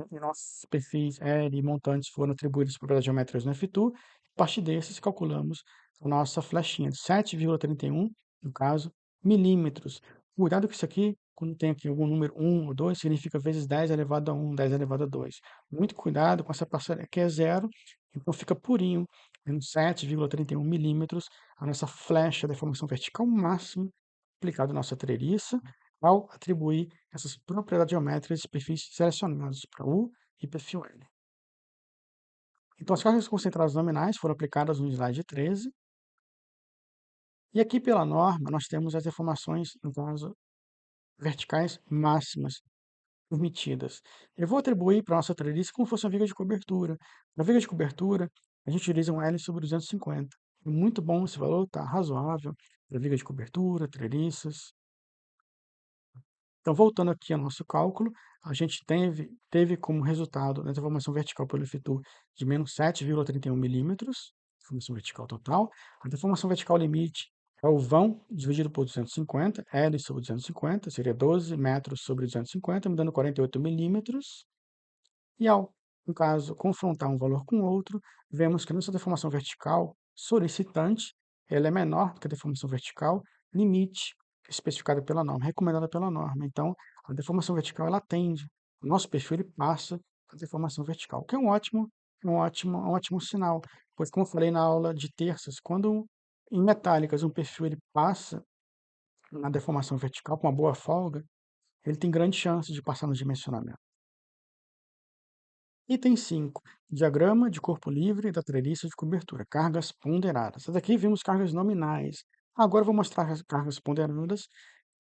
e nossos perfis L e montantes foram atribuídos propriedades geométricas no F2. A partir desses, calculamos a nossa flechinha de 7,31, no caso, milímetros. Cuidado com isso aqui, quando tem aqui algum número 1 ou 2, significa vezes 10 elevado a 1, 10 elevado a 2. Muito cuidado com essa parcela que é zero, então fica purinho, em 7,31 milímetros, a nossa flecha de deformação vertical máxima aplicada à nossa treliça. ao atribuir essas propriedades geométricas de perfis selecionados para U e perfil L. Então, as cargas concentradas nominais foram aplicadas no slide 13, e aqui pela norma nós temos as deformações, no caso, verticais máximas permitidas. Eu vou atribuir para a nossa treliça como se fosse uma viga de cobertura. Na viga de cobertura, a gente utiliza um L sobre 250. É muito bom esse valor, está razoável para viga de cobertura, treliças. Então, voltando aqui ao nosso cálculo, a gente teve como resultado na deformação vertical pelo FITU de menos 7,31 milímetros, deformação vertical total. A deformação vertical limite é o vão dividido por 250, L sobre 250, seria 12 metros sobre 250, me dando 48 milímetros. E ao, no caso, confrontar um valor com outro, vemos que nossa deformação vertical solicitante, ela é menor do que a deformação vertical limite, especificada pela norma, recomendada pela norma. Então, a deformação vertical, ela atende. O nosso perfil, ele passa a deformação vertical, que é um ótimo sinal. Pois, como eu falei na aula de terças, quando em metálicas um perfil ele passa na deformação vertical com uma boa folga, ele tem grande chance de passar no dimensionamento. Item 5. Diagrama de corpo livre da treliça de cobertura. Cargas ponderadas. Essas aqui vimos cargas nominais. Agora eu vou mostrar as cargas ponderadas,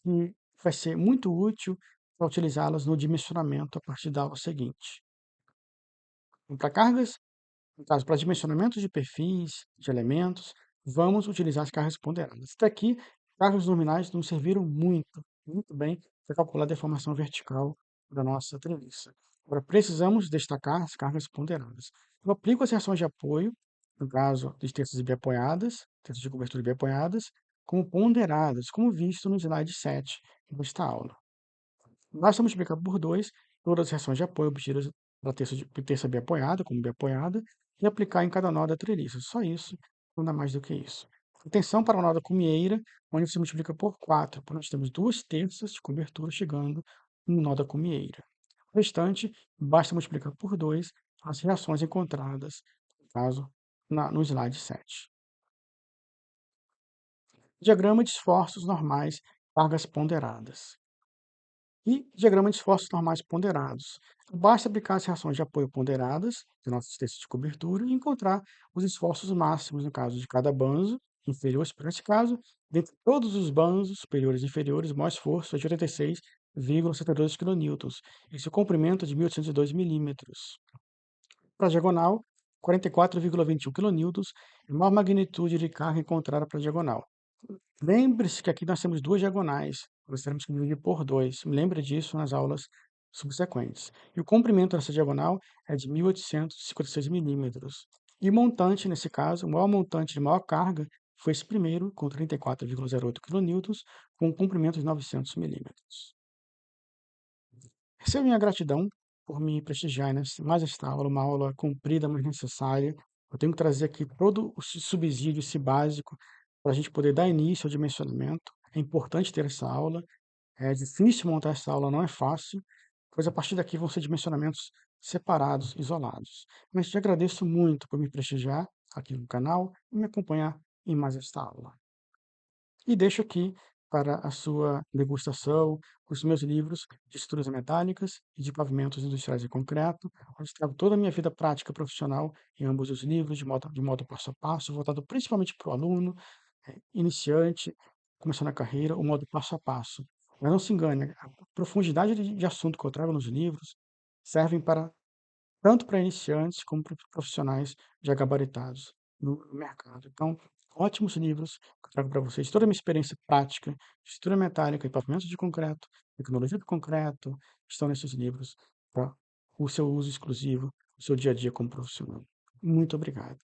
que vai ser muito útil para utilizá-las no dimensionamento a partir da aula seguinte. Então, para cargas, no caso, para dimensionamento de perfis, de elementos, vamos utilizar as cargas ponderadas. Até aqui, cargas nominais nos serviram muito bem para calcular a deformação vertical da nossa treliça. Agora, precisamos destacar as cargas ponderadas. Eu aplico as reações de apoio, no caso de terças biapoiadas, terças de cobertura biapoiadas, como ponderadas, como visto no slide 7 desta aula. Basta multiplicar por 2 todas as reações de apoio obtidas para terça biapoiada, como biapoiada, e aplicar em cada nó da treliça. Só isso, não dá mais do que isso. Atenção para o nó da cumieira, onde se multiplica por 4, porque nós temos 2 terças de cobertura chegando no nó da cumieira. O restante, basta multiplicar por 2 as reações encontradas, no caso, no slide 7. Diagrama de esforços normais, cargas ponderadas. E diagrama de esforços normais ponderados. Basta aplicar as reações de apoio ponderadas de nossos textos de cobertura e encontrar os esforços máximos, no caso de cada banzo, inferior, nesse caso, dentre todos os banzos superiores e inferiores, o maior esforço é de 86,72 kN, e seu comprimento é de 1.802 milímetros. Para a diagonal, 44,21 kN, e maior magnitude de carga encontrada para a diagonal. Lembre-se que aqui nós temos duas diagonais, nós teremos que dividir por 2. Lembre disso nas aulas subsequentes. E o comprimento dessa diagonal é de 1.856 milímetros. E o montante, nesse caso, o maior montante de maior carga foi esse primeiro, com 34,08 kN, com um comprimento de 900 milímetros. Receba minha gratidão por me prestigiar mais esta aula, uma aula comprida, mas necessária. Eu tenho que trazer aqui todo o subsídio, esse básico, para a gente poder dar início ao dimensionamento. É importante ter essa aula. É difícil montar essa aula, não é fácil, pois a partir daqui vão ser dimensionamentos separados, isolados. Mas te agradeço muito por me prestigiar aqui no canal e me acompanhar em mais esta aula. E deixo aqui para a sua degustação os meus livros de estruturas metálicas e de pavimentos industriais de concreto, onde trago toda a minha vida prática profissional em ambos os livros, de modo passo a passo, voltado principalmente para o aluno, iniciante, começando a carreira, o modo passo a passo. Mas não se engane, a profundidade de assunto que eu trago nos livros servem para tanto para iniciantes como para profissionais já gabaritados no mercado. Então, ótimos livros que eu trago para vocês. Toda a minha experiência prática, de estrutura metálica e pavimento de concreto, tecnologia do concreto, estão nesses livros para o seu uso exclusivo, o seu dia a dia como profissional. Muito obrigado.